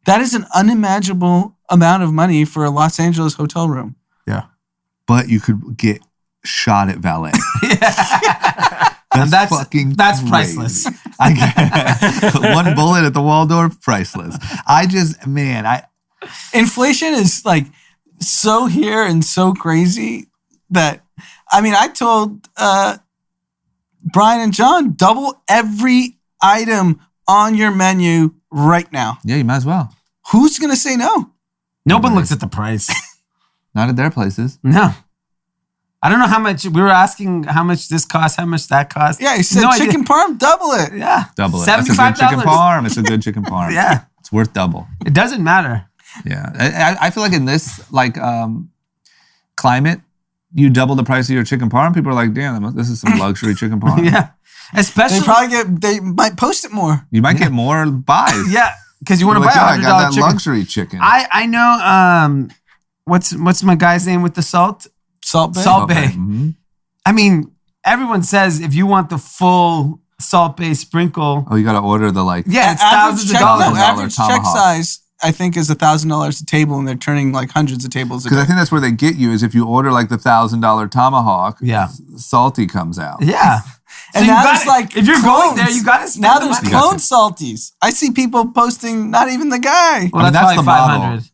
That is an unimaginable amount of money for a Los Angeles hotel room. Yeah. But you could get shot at valet. That's priceless. One bullet at the Waldorf, priceless. Inflation is so here and so crazy that, I told Brian and John, double every item on your menu right now. Yeah, you might as well. Who's going to say no? No one looks at the price. Not at their places. No. I don't know how much. We were asking how much this costs, how much that costs. Yeah, he said chicken parm, double it. Yeah. Double it. That's a good chicken parm. It's a good chicken parm. Yeah. It's worth double. It doesn't matter. Yeah. I feel like in this climate, you double the price of your chicken parm, people are like, damn, this is some luxury chicken parm. Yeah. Especially they might post it more. You might get more buys. Yeah. Because you want to buy $100 I got that chicken. luxury chicken. I know what's my guy's name with the salt? Salt Bay. Salt Bay. Mm-hmm. Everyone says if you want the full Salt Bay sprinkle. Oh, you got to order the it's thousands of dollars. Average check size, I think, is $1,000 a table, and they're turning hundreds of tables a day. Because I think that's where they get you is if you order the $1,000 tomahawk, salty comes out. Yeah. And so now there's if you're going there, you got to spend now the there's money. clone salties. I see people posting not even the guy. Well, that's the $500.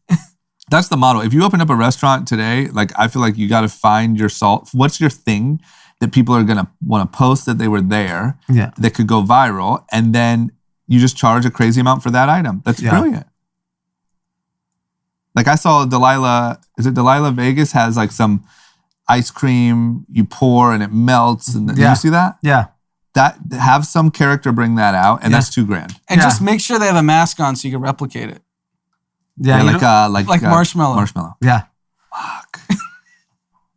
That's the model. If you open up a restaurant today, I feel like you got to find your salt. What's your thing that people are going to want to post that they were there that could go viral, and then you just charge a crazy amount for that item. That's brilliant. I saw Delilah Vegas has some ice cream you pour and it melts. And did you see that? Yeah. Have some character bring that out, and that's $2,000. And just make sure they have a mask on so you can replicate it. Yeah, like marshmallow. Marshmallow. Yeah. Fuck.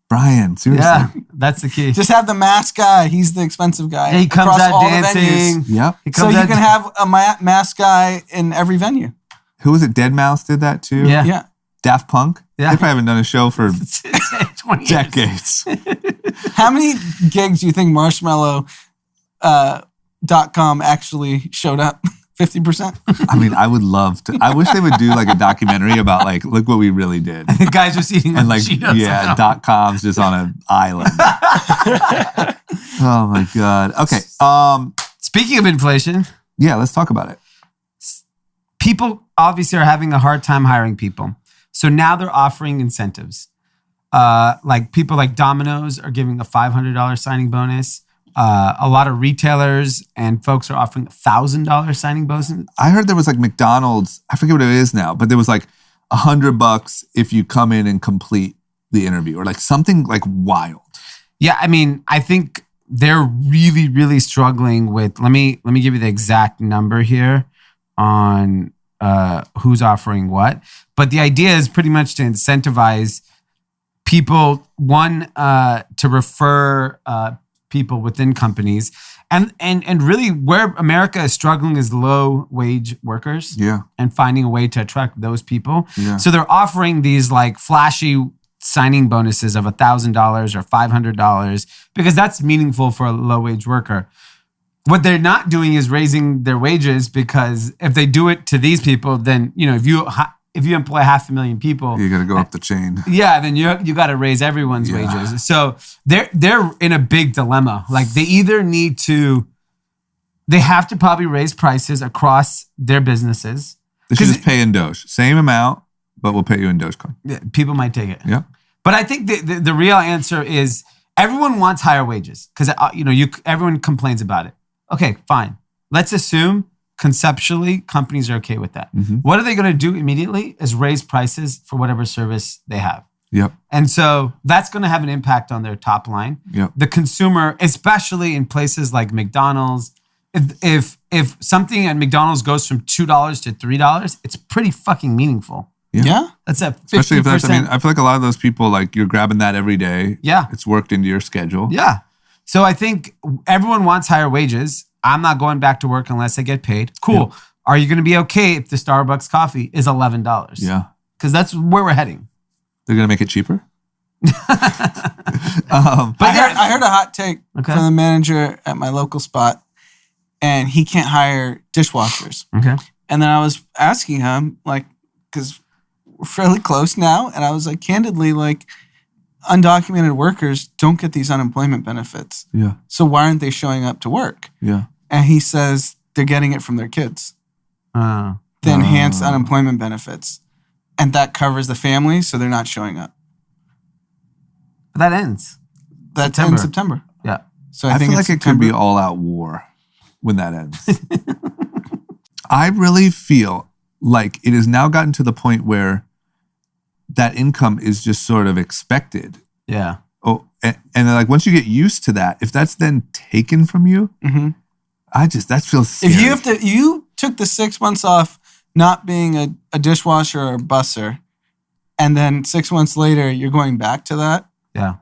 Brian, seriously. Yeah, that's the key. Just have the mask guy. He's the expensive guy. He comes across out all the dancing. venues. Yep. He So comes you out can have a mask guy in every venue. Who was it? Dead Mouse did that too? Yeah. Yeah. Daft Punk? Yeah. They probably haven't done a show for 20 years. decades. How many gigs do you think Marshmallow.com actually showed up? 50%? I mean, I would love to. I wish they would do like a documentary about like, look what we really did. The guys just eating And like, Cheetos. yeah, .com's just on an island. Oh my God. Okay. Speaking of inflation, Yeah, let's talk about it. people obviously are having a hard time hiring people. So now they're offering incentives. Like people like Domino's are giving a $500 signing bonus. A lot of retailers and folks are offering $1,000 signing bonus. I heard there was like McDonald's, I forget what it is now, but there was like $100 if you come in and complete the interview or like something like wild. Yeah, I mean, I think they're really, really struggling with. Let me give you the exact number here on who's offering what. But the idea is pretty much to incentivize people, one, to refer people within companies, and really where America is struggling is low wage workers. Yeah. And finding a way to attract those people. Yeah. So they're offering these like flashy signing bonuses of $1,000 or $500 because that's meaningful for a low wage worker. What they're not doing is raising their wages, because if they do it to these people, then if you employ 500,000 people, You got to go up the chain. yeah, then you got to raise everyone's wages. So they're in a big dilemma. Like they have to probably raise prices across their businesses. They should just pay in Doge. Same amount, but we'll pay you in Dogecoin. Yeah, people might take it. Yeah. But I think the real answer is everyone wants higher wages because everyone complains about it. Okay, fine. Let's assume conceptually companies are okay with that. Mm-hmm. What are they going to do immediately is raise prices for whatever service they have. Yep. And so that's going to have an impact on their top line. Yep. The consumer, especially in places like McDonald's, if something at McDonald's goes from $2 to $3, it's pretty fucking meaningful. Yeah. That's a 50%. Especially if that's, I feel like a lot of those people, like you're grabbing that every day. Yeah. It's worked into your schedule. Yeah. So I think everyone wants higher wages. I'm not going back to work unless I get paid. Cool. Yeah. Are you going to be okay if the Starbucks coffee is $11? Yeah. Because that's where we're heading. They're going to make it cheaper? I heard a hot take from the manager at my local spot, and he can't hire dishwashers. Okay. And then I was asking him, like, because we're fairly close now, and I was like, candidly, like, undocumented workers don't get these unemployment benefits. Yeah. So why aren't they showing up to work? Yeah. And he says they're getting it from their kids. The enhanced unemployment benefits. And that covers the family, so they're not showing up. That ends. That's in September. Yeah. So I think feel like it could be all out war when that ends. I really feel like it has now gotten to the point where that income is just sort of expected. Yeah. Oh, and like once you get used to that, if that's then taken from you, that feels scary. If you took the 6 months off not being a dishwasher or a busser, and then 6 months later you're going back to that. Yeah.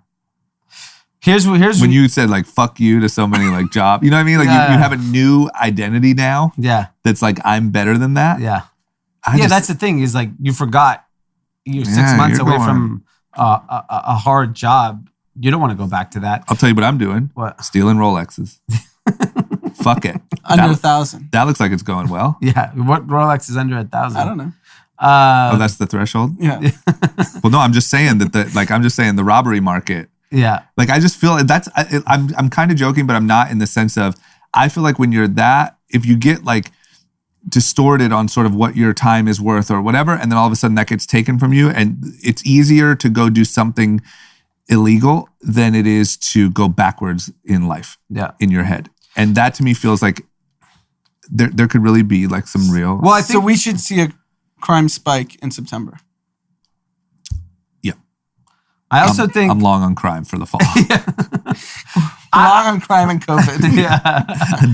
Here's when you said like fuck you to so many like job, you know what I mean? Like you have a new identity now. Yeah. That's like I'm better than that. Yeah. That's the thing is like you forgot you're 6 months away from a hard job. You don't want to go back to that. I'll tell you what I'm doing. What? Stealing Rolexes. Fuck it. Under 1,000. That looks like it's going well. Yeah. What Rolex is under 1,000? I don't know. That's the threshold? Yeah. Well, no, I'm just saying the robbery market. Yeah. Like I just feel I'm kind of joking, but I'm not, in the sense of I feel like when you're if you get like distorted on sort of what your time is worth or whatever, and then all of a sudden that gets taken from you, and it's easier to go do something illegal than it is to go backwards in life. Yeah. In your head. And that to me feels like there could really be like some real. Well, I think so we should see a crime spike in September. Yeah. I also think I'm long on crime for the fall. Long on crime and COVID. Yeah.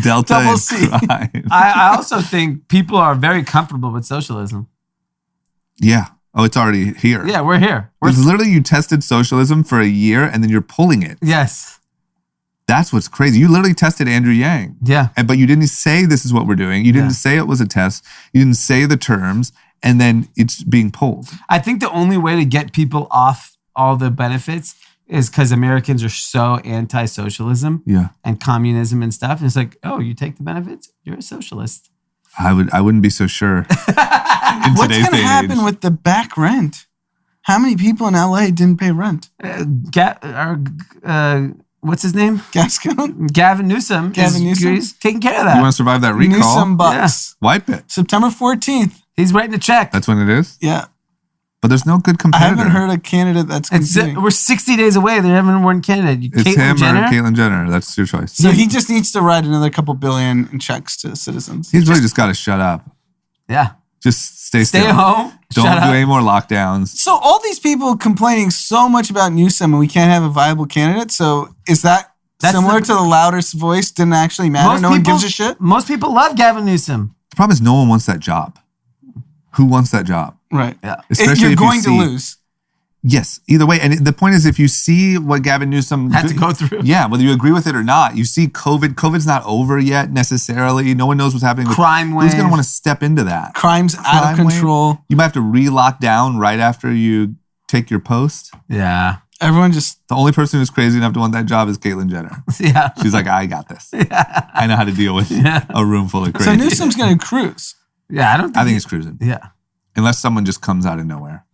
Delta Double and C. crime. I also think people are very comfortable with socialism. Yeah. Oh, it's already here. Yeah, we're here. It's literally you tested socialism for a year and then you're pulling it. Yes. That's what's crazy. You literally tested Andrew Yang. Yeah. But you didn't say this is what we're doing. You didn't say it was a test. You didn't say the terms. And then it's being pulled. I think the only way to get people off all the benefits is because Americans are so anti-socialism and communism and stuff. And it's like, oh, you take the benefits? You're a socialist. I wouldn't be so sure. What's going to happen with the back rent? How many people in LA didn't pay rent? What's his name? Gascon? Gavin Newsom. He's taking care of that. You want to survive that recall? Newsom bucks. Yeah. Wipe it. September 14th. He's writing a check. That's when it is? Yeah. But there's no good competitor. I haven't heard a candidate that's competing. We're 60 days away. They haven't one candidate. It's him or Caitlyn Jenner. That's your choice. So he just needs to write another couple billion in checks to citizens. He's really just got to shut up. Yeah. Just stay still. Home. Don't do any more lockdowns. So all these people complaining so much about Newsom and we can't have a viable candidate. So is that's similar to the loudest voice didn't actually matter? No one gives a shit? Most people love Gavin Newsom. The problem is no one wants that job. Who wants that job? Right. Yeah. Especially you're if going to lose. Yes, either way. And the point is, if you see what Gavin Newsom had to go through. Yeah, whether you agree with it or not, you see COVID's not over yet necessarily. No one knows what's happening with crime wave. Who's going to want to step into that? Crime's out of control. You might have to re-lock down right after you take your post. Yeah. Everyone just... The only person who's crazy enough to want that job is Caitlyn Jenner. Yeah. She's like, I got this. Yeah. I know how to deal with a room full of crazy. So Newsom's going to cruise. Yeah, I think he's cruising. Yeah. Unless someone just comes out of nowhere.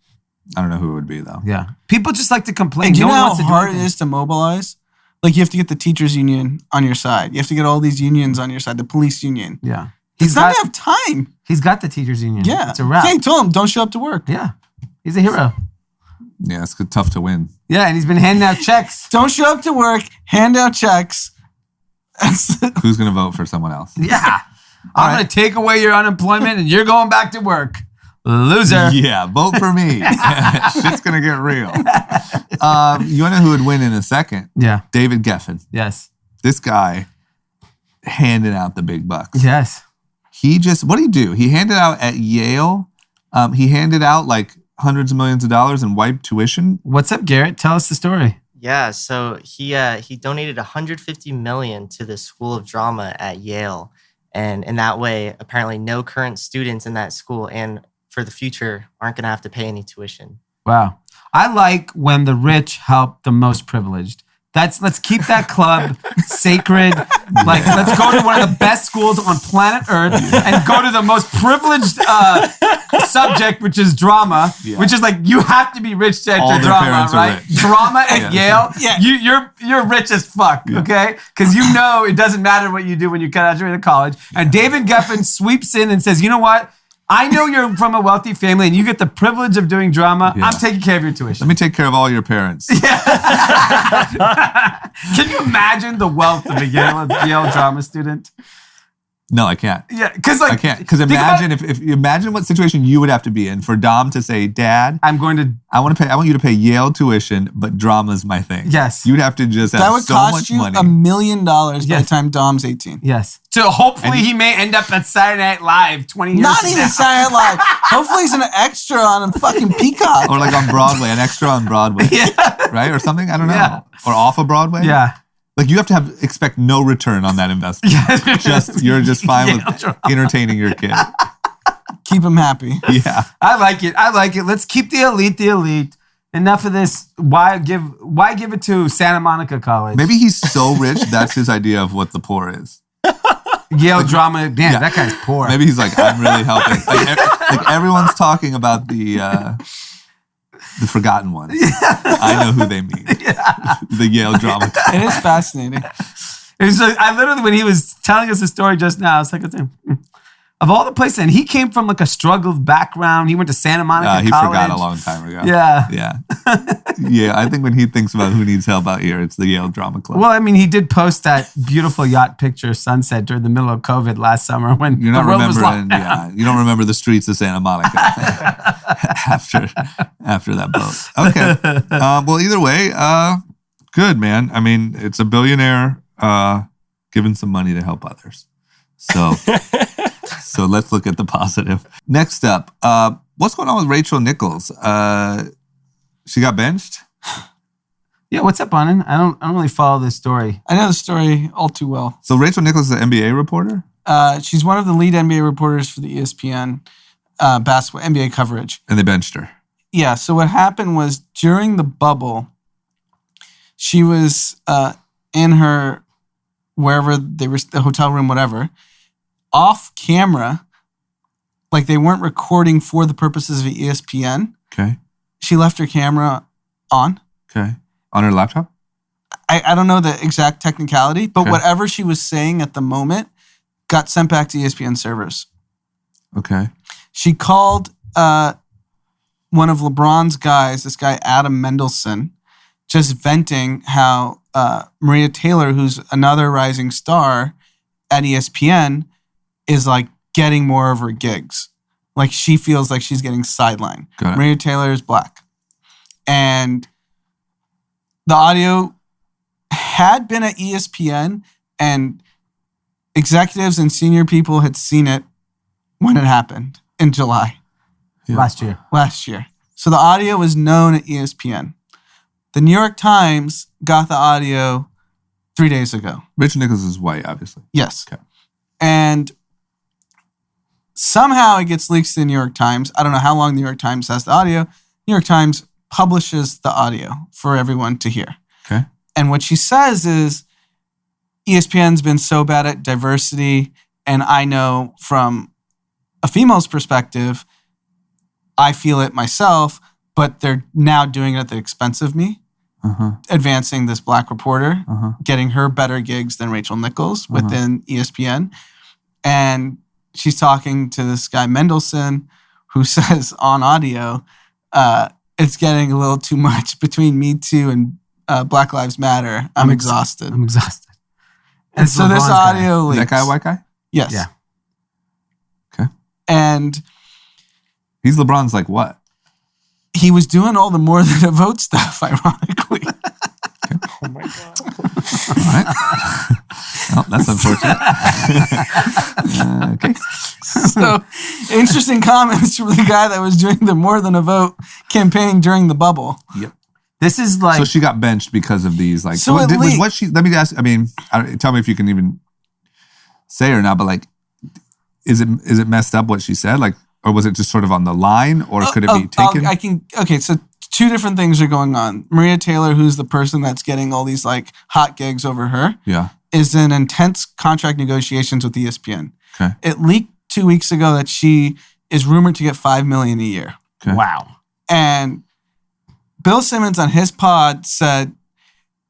I don't know who it would be, though. Yeah. People just like to complain. And do you know how hard it is to mobilize? Like, you have to get the teachers union on your side. You have to get all these unions on your side. The police union. Yeah. He's not going to have time. He's got the teachers union. Yeah. It's a wrap. Yeah, he told him, don't show up to work. Yeah. He's a hero. Yeah, it's tough to win. Yeah, and he's been handing out checks. Don't show up to work. Hand out checks. Who's going to vote for someone else? Yeah. I'm going to take away your unemployment and you're going back to work. Loser. Yeah, vote for me. Shit's going to get real. You want to know who would win in a second? Yeah. David Geffen. Yes. This guy handing out the big bucks. Yes. What did he do? He handed out at Yale. He handed out like hundreds of millions of dollars and wiped tuition. What's up, Garrett? Tell us the story. Yeah, so he donated $150 million to the School of Drama at Yale. And in that way, apparently no current students in that school and for the future aren't going to have to pay any tuition. Wow. I like when the rich help the most privileged. Let's keep that club sacred. Like, let's go to one of the best schools on planet Earth and go to the most privileged subject, which is drama, which is like, you have to be rich to enter drama, right? Drama at Yale. Yeah. You're rich as fuck, okay? Because you know it doesn't matter what you do when you graduate college. And David Geffen sweeps in and says, you know what? I know you're from a wealthy family and you get the privilege of doing drama. Yeah. I'm taking care of your tuition. Let me take care of all your parents. Yeah. Can you imagine the wealth of a Yale drama student? No, I can't. Yeah, because like I can't. Because imagine if imagine what situation you would have to be in for Dom to say, Dad, I want you to pay Yale tuition, but drama's my thing. Yes. You'd have to just have so much money. That would cost you $1 million by the time Dom's 18. Yes. So hopefully he may end up at Saturday Night Live 20 years Not even Saturday Night Live. Hopefully he's an extra on a fucking Peacock. Or like on Broadway, an extra on Broadway. Yeah. Right? Or something? I don't know. Yeah. Or off of Broadway? Yeah. Like you have to expect no return on that investment. You're just fine with entertaining your kid. Keep him happy. Yeah. I like it. Let's keep the elite. Enough of this. Why give it to Santa Monica College? Maybe he's so rich that's his idea of what the poor is. Yale drama. Damn, that guy's poor. Maybe he's like, I'm really helping. Like everyone's talking about the forgotten ones. I know who they mean. Yeah. The Yale drama. It is fascinating. It's like, I literally, when he was telling us the story just now, I was like, of all the places, and he came from like a struggled background. He went to Santa Monica He College. forgot a long time ago. Yeah. Yeah. Yeah, I think when he thinks about who needs help out here, it's the Yale Drama Club. Well, I mean, he did post that beautiful yacht picture sunset during the middle of COVID last summer when You're not the road was remembering, locked down. you don't remember the streets of Santa Monica after that boat. Okay. Well, either way, good, man. I mean, it's a billionaire giving some money to help others. So let's look at the positive. Next up, What's going on with Rachel Nichols? She got benched? Yeah, what's up, Bonin? I don't really follow this story. I know the story all too well. So Rachel Nichols is an NBA reporter? She's one of the lead NBA reporters for the ESPN basketball NBA coverage. And they benched her. Yeah, so what happened was during the bubble, she was in her, wherever they were, the hotel room, whatever, off camera, like they weren't recording for the purposes of ESPN. Okay. She left her camera on. Okay. On her laptop? I don't know the exact technicality, but Okay. whatever she was saying at the moment got sent back to ESPN servers. Okay. She called one of LeBron's guys, this guy Adam Mendelson, just venting how Maria Taylor, who's another rising star at ESPN, is like getting more of her gigs. Like she feels like she's getting sidelined. Got it. Maria Taylor is black. And the audio had been at ESPN and executives and senior people had seen it when it happened in July Yeah. Last year. So the audio was known at ESPN. The New York Times got the audio 3 days ago. Rachel Nichols is white, obviously. Yes. Okay. And somehow it gets leaked to the New York Times. I don't know how long the New York Times has the audio. New York Times publishes the audio for everyone to hear. Okay. And what she says is ESPN's been so bad at diversity, and I know from a female's perspective, I feel it myself, but they're now doing it at the expense of me, advancing this black reporter, getting her better gigs than Rachel Nichols within ESPN. And she's talking to this guy Mendelson, who says on audio, it's getting a little too much between Me Too and Black Lives Matter. I'm exhausted. I'm exhausted. And so this LeBron's audio Is leaks. that guy a white guy? Yes. Yeah. Okay. And He's LeBron's like what? he was doing all the more than a vote stuff, ironically. Oh my god. All right. Well, that's unfortunate. Okay. So interesting comments from the guy that was doing the more than a vote campaign during the bubble. Yep. This is like So she got benched because of these, like. So what, it was leaked. what she? Let me ask. I mean, tell me if you can even say or not. But like, is it messed up what she said? Like, or was it just sort of on the line, or could it be taken? Okay, so two different things are going on. Maria Taylor, who's the person that's getting all these like hot gigs over her, Yeah. is in intense contract negotiations with ESPN. Okay. It leaked 2 weeks ago that she is rumored to get $5 million a year. Okay. wow. And Bill Simmons on his pod said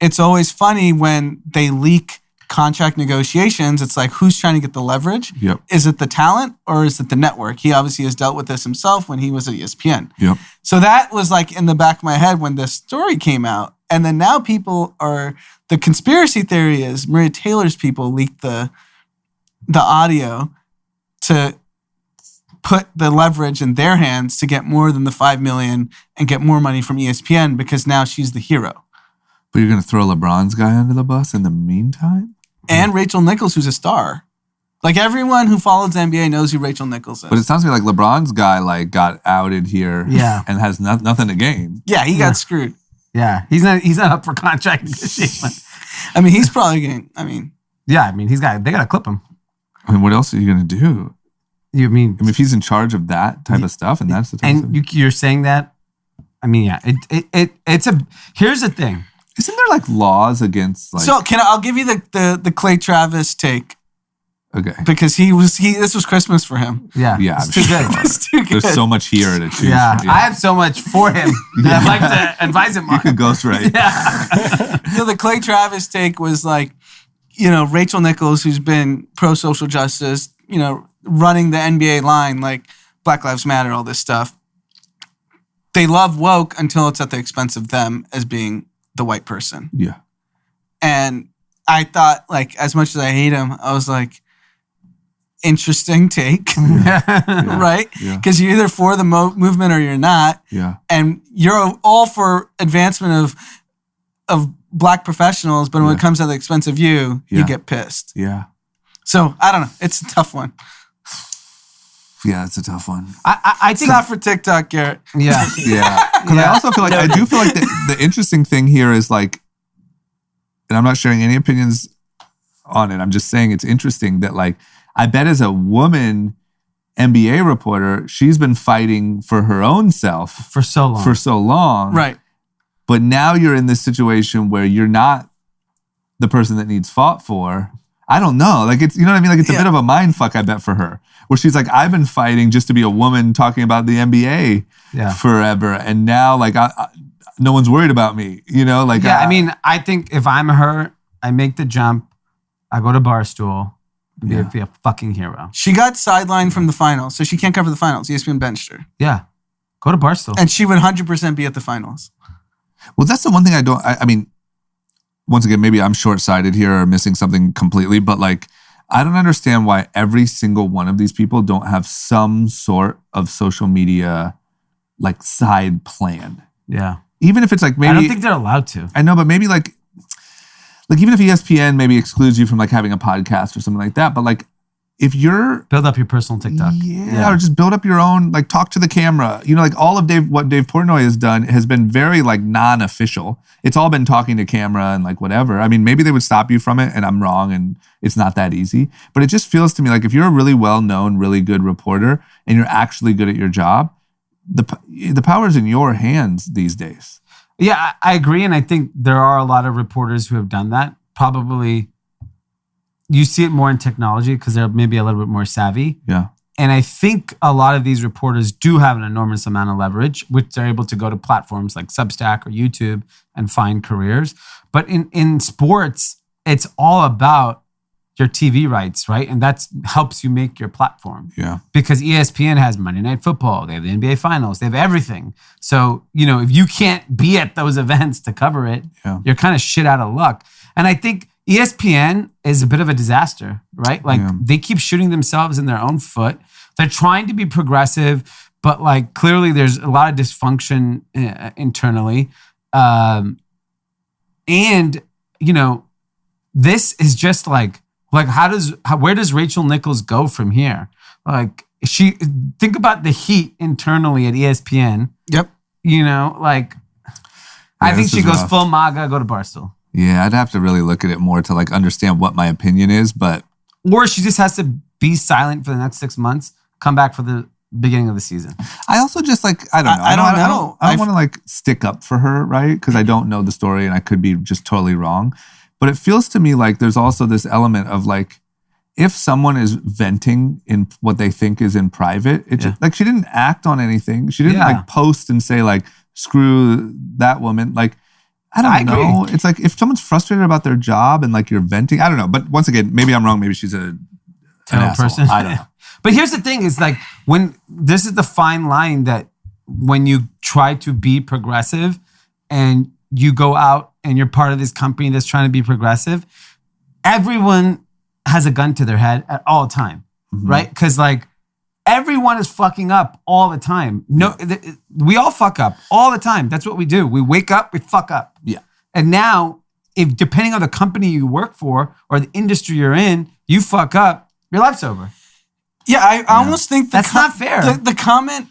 it's always funny when they leak contract negotiations. It's like, who's trying to get the leverage? Yep. Is it the talent or is it the network? He obviously has dealt with this himself when he was at ESPN. Yep. So that was like in the back of my head when this story came out. And then now the conspiracy theory is Maria Taylor's people leaked the audio to put the leverage in their hands to get more than the $5 million and get more money from ESPN because now she's the hero. But you're gonna throw LeBron's guy under the bus in the meantime? And Rachel Nichols, who's a star. Like everyone who follows the NBA knows who Rachel Nichols is. But it sounds to me like LeBron's guy like got outed here, Yeah. and has nothing to gain. yeah, he got screwed. Yeah. He's not up for contract negotiation. I mean, he's probably getting, I mean, Yeah, I mean, they gotta clip him. I mean, what else are you gonna do? You mean I mean, if he's in charge of that type of stuff, and that's the type of and stuff. you're saying that? I mean, yeah. It's here's the thing. Isn't there like laws against like? so I'll give you the Clay Travis take Okay. because this was Christmas for him. Yeah. Yeah, I'm It's too sure. good. It's too good. There's so much here to choose. Yeah. from. I have so much for him that I'd like to advise him You on. could ghostwrite. Yeah. So the Clay Travis take was like, Rachel Nichols, who's been pro-social justice, running the NBA line, like Black Lives Matter, all this stuff. They love woke until it's at the expense of them as being the white person. Yeah. And I thought, like, as much as I hate him, I was like, interesting take, right? Yeah. Because you're either for the movement or you're not. Yeah. And you're all for advancement of black professionals, but when it comes at the expense of you Yeah. get pissed. Yeah. So I don't know. It's a tough one. Yeah, it's a tough one. I It's think not for TikTok, Garrett. yeah. Yeah. Because I also feel like, I do feel like the interesting thing here is like, and I'm not sharing any opinions on it. I'm just saying it's interesting that like, I bet as a woman NBA reporter, she's been fighting for her own self For so long. Right. But now you're in this situation where you're not the person that needs fought for. I don't know. Like it's, you know what I mean? Like it's a bit of a mind fuck, I bet, for her. Where she's like, I've been fighting just to be a woman talking about the NBA forever. And now like no one's worried about me, you know? Like, Yeah, I mean, I think if I'm her, I make the jump, I go to Barstool, and be a fucking hero. She got sidelined from the finals, so she can't cover the finals. ESPN benched her. Yeah. Go to Barstool. And she would 100% be at the finals. well, that's the one thing I mean, once again, maybe I'm short-sighted here or missing something completely, but like, I don't understand why every single one of these people don't have some sort of social media like side plan. Yeah. Even if it's like maybe I don't think they're allowed to. I know, but maybe like even if ESPN maybe excludes you from like having a podcast or something like that, but like if you're Build up your personal TikTok. or just build up your own, like talk to the camera. You know, like all of what Dave Portnoy has done has been very like non-official. It's all been talking to camera and like whatever. I mean, maybe they would stop you from it and I'm wrong and it's not that easy. But it just feels to me like if you're a really well-known, really good reporter and you're actually good at your job, the power's in your hands these days. Yeah, I agree. And I think there are a lot of reporters who have done that. Probably you see it more in technology because they're maybe a little bit more savvy. Yeah. And I think a lot of these reporters do have an enormous amount of leverage, which they're able to go to platforms like Substack or YouTube and find careers. But in sports, it's all about your TV rights, right? And that helps you make your platform. Yeah. Because ESPN has Monday Night Football, they have the NBA Finals, they have everything. So, you know, if you can't be at those events to cover it, you're kind of shit out of luck. And I think ESPN is a bit of a disaster, right? Like they keep shooting themselves in their own foot. They're trying to be progressive, but like clearly there's a lot of dysfunction internally. And, you know, this is just like where does Rachel Nichols go from here? Like think about the heat internally at ESPN. Yep. You know, like I think she goes full MAGA, go to Barstool. Yeah, I'd have to really look at it more to like understand what my opinion is, but or she just has to be silent for the next 6 months, come back for the beginning of the season. I also just like I don't know. I don't know. I don't want to like stick up for her, right? Because I don't know the story and I could be just totally wrong. But it feels to me like there's also this element of like if someone is venting in what they think is in private, it just, like she didn't act on anything. She didn't like post and say like screw that woman. Like I don't know. Agree. It's like if someone's frustrated about their job and like you're venting, I don't know. But once again, maybe I'm wrong. Maybe she's an person. I don't know. But here's the thing: is like when this is the fine line that when you try to be progressive and you go out and you're part of this company that's trying to be progressive, everyone has a gun to their head at all time, right? Because like everyone is fucking up all the time. We all fuck up all the time. That's what we do. We wake up, we fuck up. Yeah. And now, if depending on the company you work for or the industry you're in, you fuck up, your life's over. Yeah, I almost think that's not fair. The comment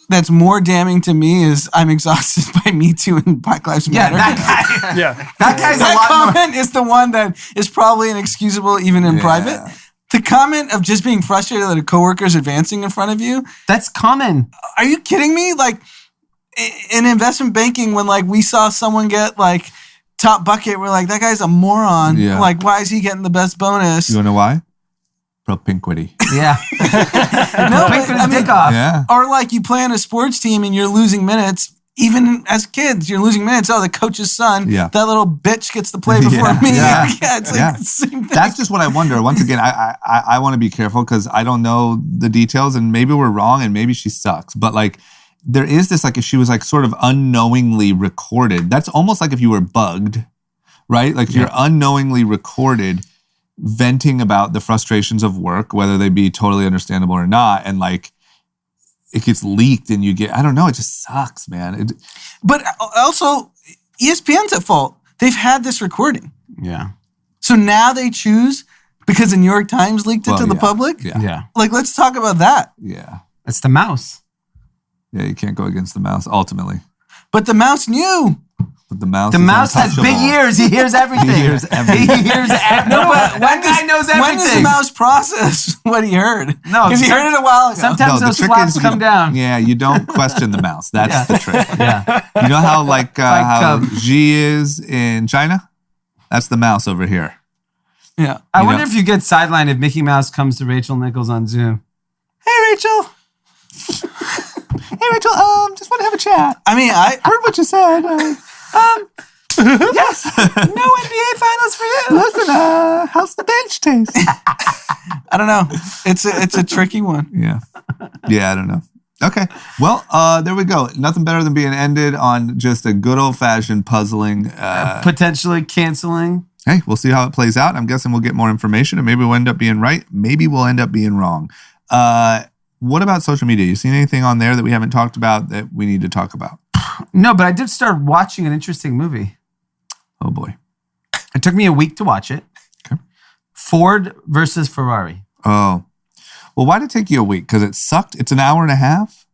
that's more damning to me is I'm exhausted by Me Too and Black Lives Matter. That comment is the one that is probably inexcusable even in private. The comment of just being frustrated that a coworker is advancing in front of you. That's common. Are you kidding me? Like in investment banking, when like we saw someone get like top bucket, we're like, that guy's a moron. Yeah. Like, why is he getting the best bonus? You wanna know why? Propinquity. Yeah. No, I mean, dick off. Yeah. Or like you play on a sports team and you're losing minutes. Even as kids, you're losing minutes. Oh, the coach's son, that little bitch gets to play before me. It's like the same thing. That's just what I wonder. Once again, I want to be careful because I don't know the details and maybe we're wrong and maybe she sucks. But like there is this like if she was like sort of unknowingly recorded, that's almost like if you were bugged, right? Like if you're unknowingly recorded venting about the frustrations of work, whether they be totally understandable or not, and like it gets leaked and you get, I don't know, it just sucks, man. But also, ESPN's at fault. They've had this recording. Yeah. So now they choose, Because the New York Times leaked it Well, to the yeah. public? Yeah. Yeah. Like, let's talk about that. Yeah. It's the mouse. Yeah, you can't go against the mouse ultimately. But the mouse knew. But the mouse The is mouse has big untouchable. ears. He hears everything. He hears everything. He hears no, but one guy knows everything. When does the mouse process what he heard? No, Because he heard it a while ago. Sometimes the those trick flaps is come down. Yeah, you don't question the mouse. That's the trick. Yeah. You know how how Cub. Xi is in China? That's the mouse over here. Yeah. I You wonder know- if you get sidelined if Mickey Mouse comes to Rachel Nichols on Zoom. Hey, Rachel. Hey Rachel, just want to have a chat. I mean, I Heard what you said. Yes. No NBA Finals for you. Listen, how's the bench taste? I don't know. It's a tricky one. Yeah. Yeah, I don't know. Okay. Well, there we go. Nothing better than being ended on just a good old-fashioned puzzling. Potentially canceling. Hey, we'll see how it plays out. I'm guessing we'll get more information and maybe we'll end up being right. Maybe we'll end up being wrong. What about social media? You seen anything on there that we haven't talked about that we need to talk about? No, but I did start watching an interesting movie. Oh, boy. It took me a week to watch it. Okay. Ford versus Ferrari. Oh. Well, why did it take you a week? Because it sucked? It's an hour and a half?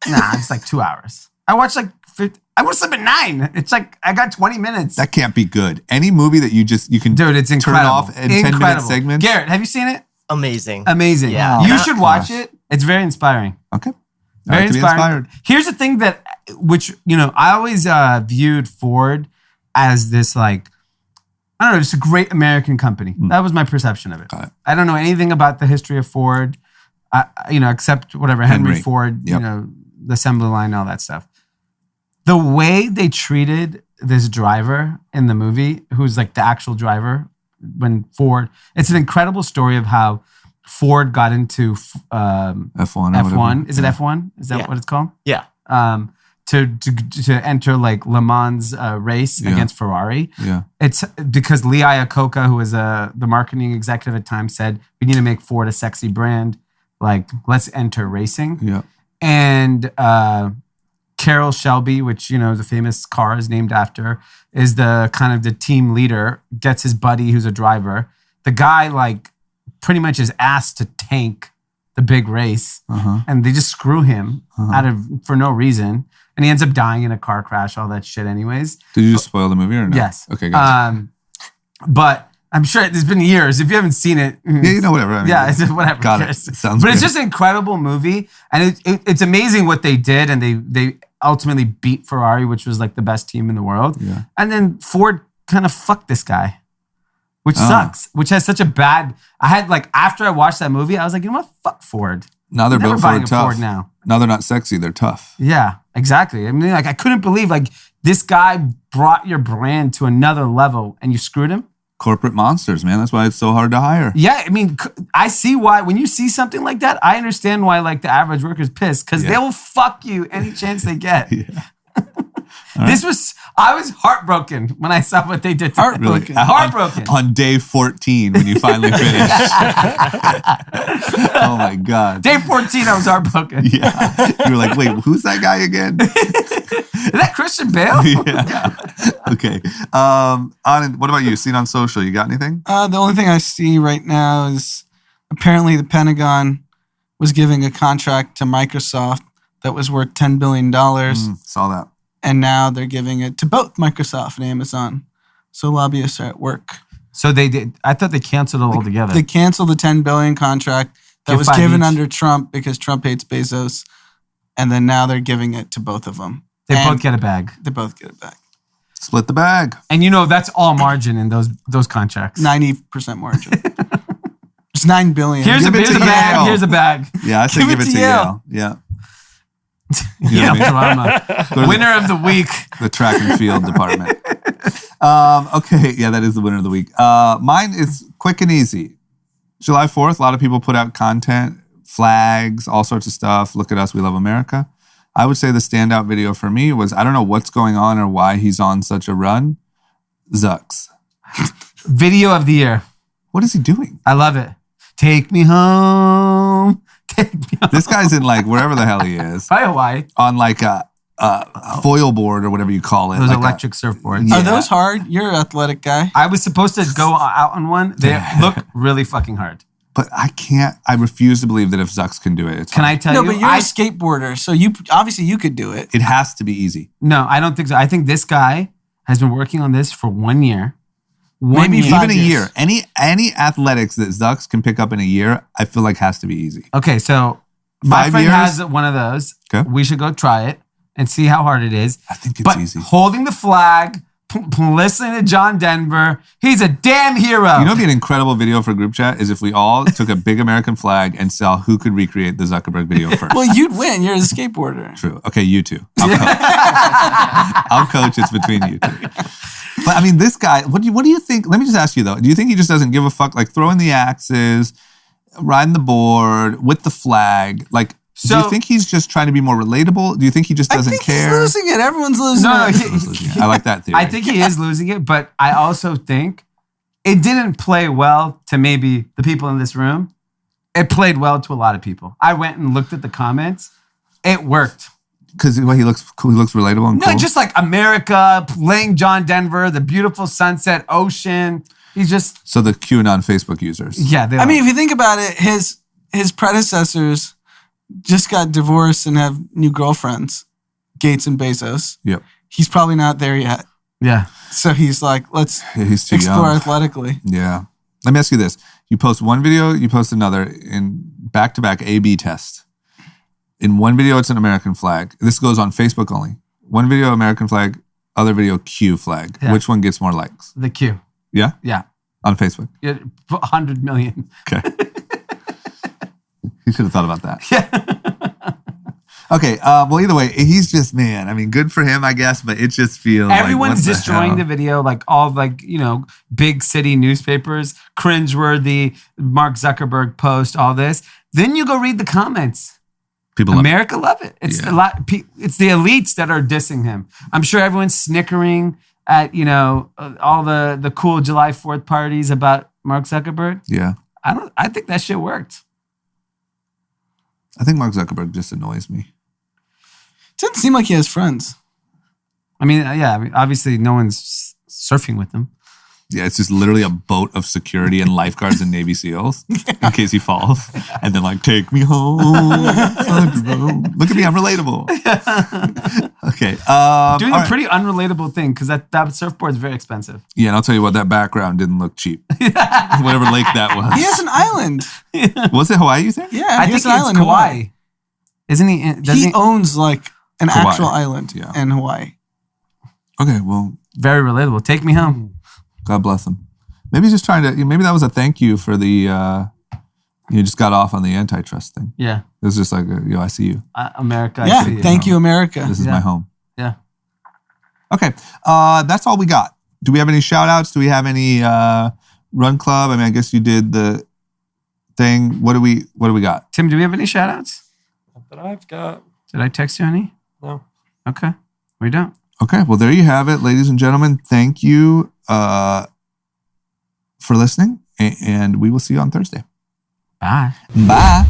Nah, it's like 2 hours. I watched like 50, I was up at 9. It's like I got 20 minutes. That can't be good. Any movie that you can Dude, it's turn incredible. off in 10-minute segments? Garrett, have you seen it? Amazing. Amazing. Yeah. You Oh, should watch gosh. it. It's very inspiring. Okay. Very I like to be inspiring. inspired. Here's the thing I always viewed Ford as this like, I don't know, just a great American company. That was my perception of it. Got it. I don't know anything about the history of Ford, except whatever, Henry Ford, Yep. the assembly line, all that stuff. The way they treated this driver in the movie, who's like the actual driver, when Ford, it's an incredible story of how Ford got into F1. F1. Is it F1? Is that Yeah. what it's called? Yeah. To enter like Le Mans race Yeah. against Ferrari. Yeah. It's because Lee Iacocca, who was the marketing executive at the time, said, we need to make Ford a sexy brand. Like, let's enter racing. Yeah. And Carroll Shelby, which, the famous car is named after, is the kind of the team leader, gets his buddy who's a driver. The guy, like, pretty much is asked to tank the big race. Uh-huh. And they just screw him for no reason. And he ends up dying in a car crash, all that shit anyways. Did you just spoil the movie or no? Yes. Okay, good. But I'm sure it's been years. If you haven't seen it. Yeah, whatever. I mean, Yeah, it's whatever. Got Who it. cares? Sounds But good. it's just an incredible movie. And it's amazing what they did. And they ultimately beat Ferrari, which was like the best team in the world. Yeah. And then Ford kind of fucked this guy, which sucks, which has such a bad. I had like, after I watched that movie, I was like, you know what? Fuck Ford. Now they're Never built for buying a a tough. Ford now. Now they're not sexy. They're tough. Yeah, exactly. I mean, like, I couldn't believe like this guy brought your brand to another level and you screwed him. Corporate monsters, man. That's why it's so hard to hire. Yeah, I mean, I see why when you see something like that, I understand why like the average worker's pissed because they will fuck you any chance they get. I was heartbroken when I saw what they did. Heartbroken. Heartbroken. On day 14 when you finally finish. Oh my God. Day 14, I was heartbroken. Yeah. You were like, wait, who's that guy again? Is that Christian Bale? Yeah. Okay. Anand, what about you? Seen on social? You got anything? The only thing I see right now is apparently the Pentagon was giving a contract to Microsoft that was worth $10 billion. Saw that. And now they're giving it to both Microsoft and Amazon. So lobbyists are at work. So they did. I thought they canceled it altogether. They canceled the $10 billion contract that Give was 5 given each. under Trump because Trump hates Bezos. And then now they're giving it to both of them. They And both get a bag. They both get it back. Split the bag. And that's all margin in those contracts. 90% margin. It's $9 billion. Here's a Give it to bag. Yale. Here's a bag. Yeah, I say Give give it it to to Yale. Yale. Yeah. You know Yeah, what I mean? drama. Go to Winner of the week. the track and field department. Okay, yeah, that is the winner of the week. Mine is quick and easy. July 4th, a lot of people put out content, flags, all sorts of stuff. Look at us, we love America. I would say the standout video for me was, I don't know what's going on or why he's on such a run. Zucks. Video of the year. What is he doing? I love it. Take me home. Take me home. This guy's in like wherever the hell he is. Probably Hawaii. On like a foil board or whatever you call it. Those like electric surfboards. Yeah. Are those hard? You're an athletic guy. I was supposed to go out on one. They look really fucking hard. But I can't. I refuse to believe that if Zucks can do it, it's Can I hard. tell No, you? but you're a skateboarder, so you obviously you could do it. It has to be easy. No, I don't think so. I think this guy has been working on this for 1 year. Maybe year. 5 Even a years. year. Any athletics that Zucks can pick up in a year, I feel like has to be easy. Okay, so my 5 friend years? has one of those. Okay. We should go try it and see how hard it is. I think it's But easy. holding the flag, listening to John Denver, he's a damn hero. You know, what'd be an incredible video for group chat is if we all took a big American flag and saw who could recreate the Zuckerberg video first. Well, you'd win. You're a skateboarder. True. Okay, you two. I'll coach. I'll coach. It's between you two. But I mean, this guy. What do you think? Let me just ask you though. Do you think he just doesn't give a fuck? Like throwing the axes, riding the board with the flag. Like, do So- you think he's just trying to be more relatable? Do you think he just doesn't I think care? he's losing it. Everyone's losing No, it. I like that theory. I think he is losing it, but I also think it didn't play well to maybe the people in this room. It played well to a lot of people. I went and looked at the comments. It worked. because he looks cool. He looks relatable and No, cool. just like America, playing John Denver, the beautiful sunset, ocean. He's just, So the QAnon Facebook users. yeah. I mean, if you think about it, his predecessors just got divorced and have new girlfriends, Gates and Bezos. Yep. He's probably not there yet. yeah. So he's like, let's He's too explore young. athletically. Yeah. Let me ask you this. You post one video, you post another in back-to-back A/B test. In one video, it's an American flag. This goes on Facebook only. One video, American flag. Other video, Q flag. Yeah. Which one gets more likes? The Q. Yeah? Yeah. On Facebook. 100 million. Okay. You should have thought about that. Yeah. Okay. Well, either way, he's just, man, I mean, good for him, I guess, but it just feels Everyone's like, destroying the video, like all like, big city newspapers, cringeworthy, Mark Zuckerberg post, all this. Then you go read the comments. People love America love it. It's Yeah. a lot. It's the elites that are dissing him. I'm sure everyone's snickering at all the cool July 4th parties about Mark Zuckerberg. it. Yeah. I think that shit worked. I think Mark Zuckerberg just annoys me. Doesn't seem like he has friends. I mean, obviously no one's surfing with him. Yeah, it's just literally a boat of security and lifeguards and Navy SEAls in case he falls. And then take me home. Look at me, I'm relatable. Okay. Doing all a right. pretty unrelatable thing because that surfboard is very expensive. Yeah, and I'll tell you what, that background didn't look cheap. Whatever lake that He was. has an island. Was it Hawaii, you think? Yeah, I he think has it's an island in Kauai. Isn't he? He owns like an Kauai. actual island Yeah. in Hawaii. Okay, well, Very relatable. Take me home. God bless him. Maybe he's just trying to, maybe that was a thank you for the, you just got off on the antitrust thing. Yeah. It was just like, I see you. America. I Yeah, see thank you, America. This is Yeah. my home. Yeah. Okay, that's all we got. Do we have any shout outs? Do we have any run club? I mean, I guess you did the thing. What do we got? Tim, do we have any shout outs? Not that I've got. Did I text you any? No. Okay. We don't. Okay, well, there you have it, ladies and gentlemen. Thank you for listening, and we will see you on Thursday. Bye. Bye.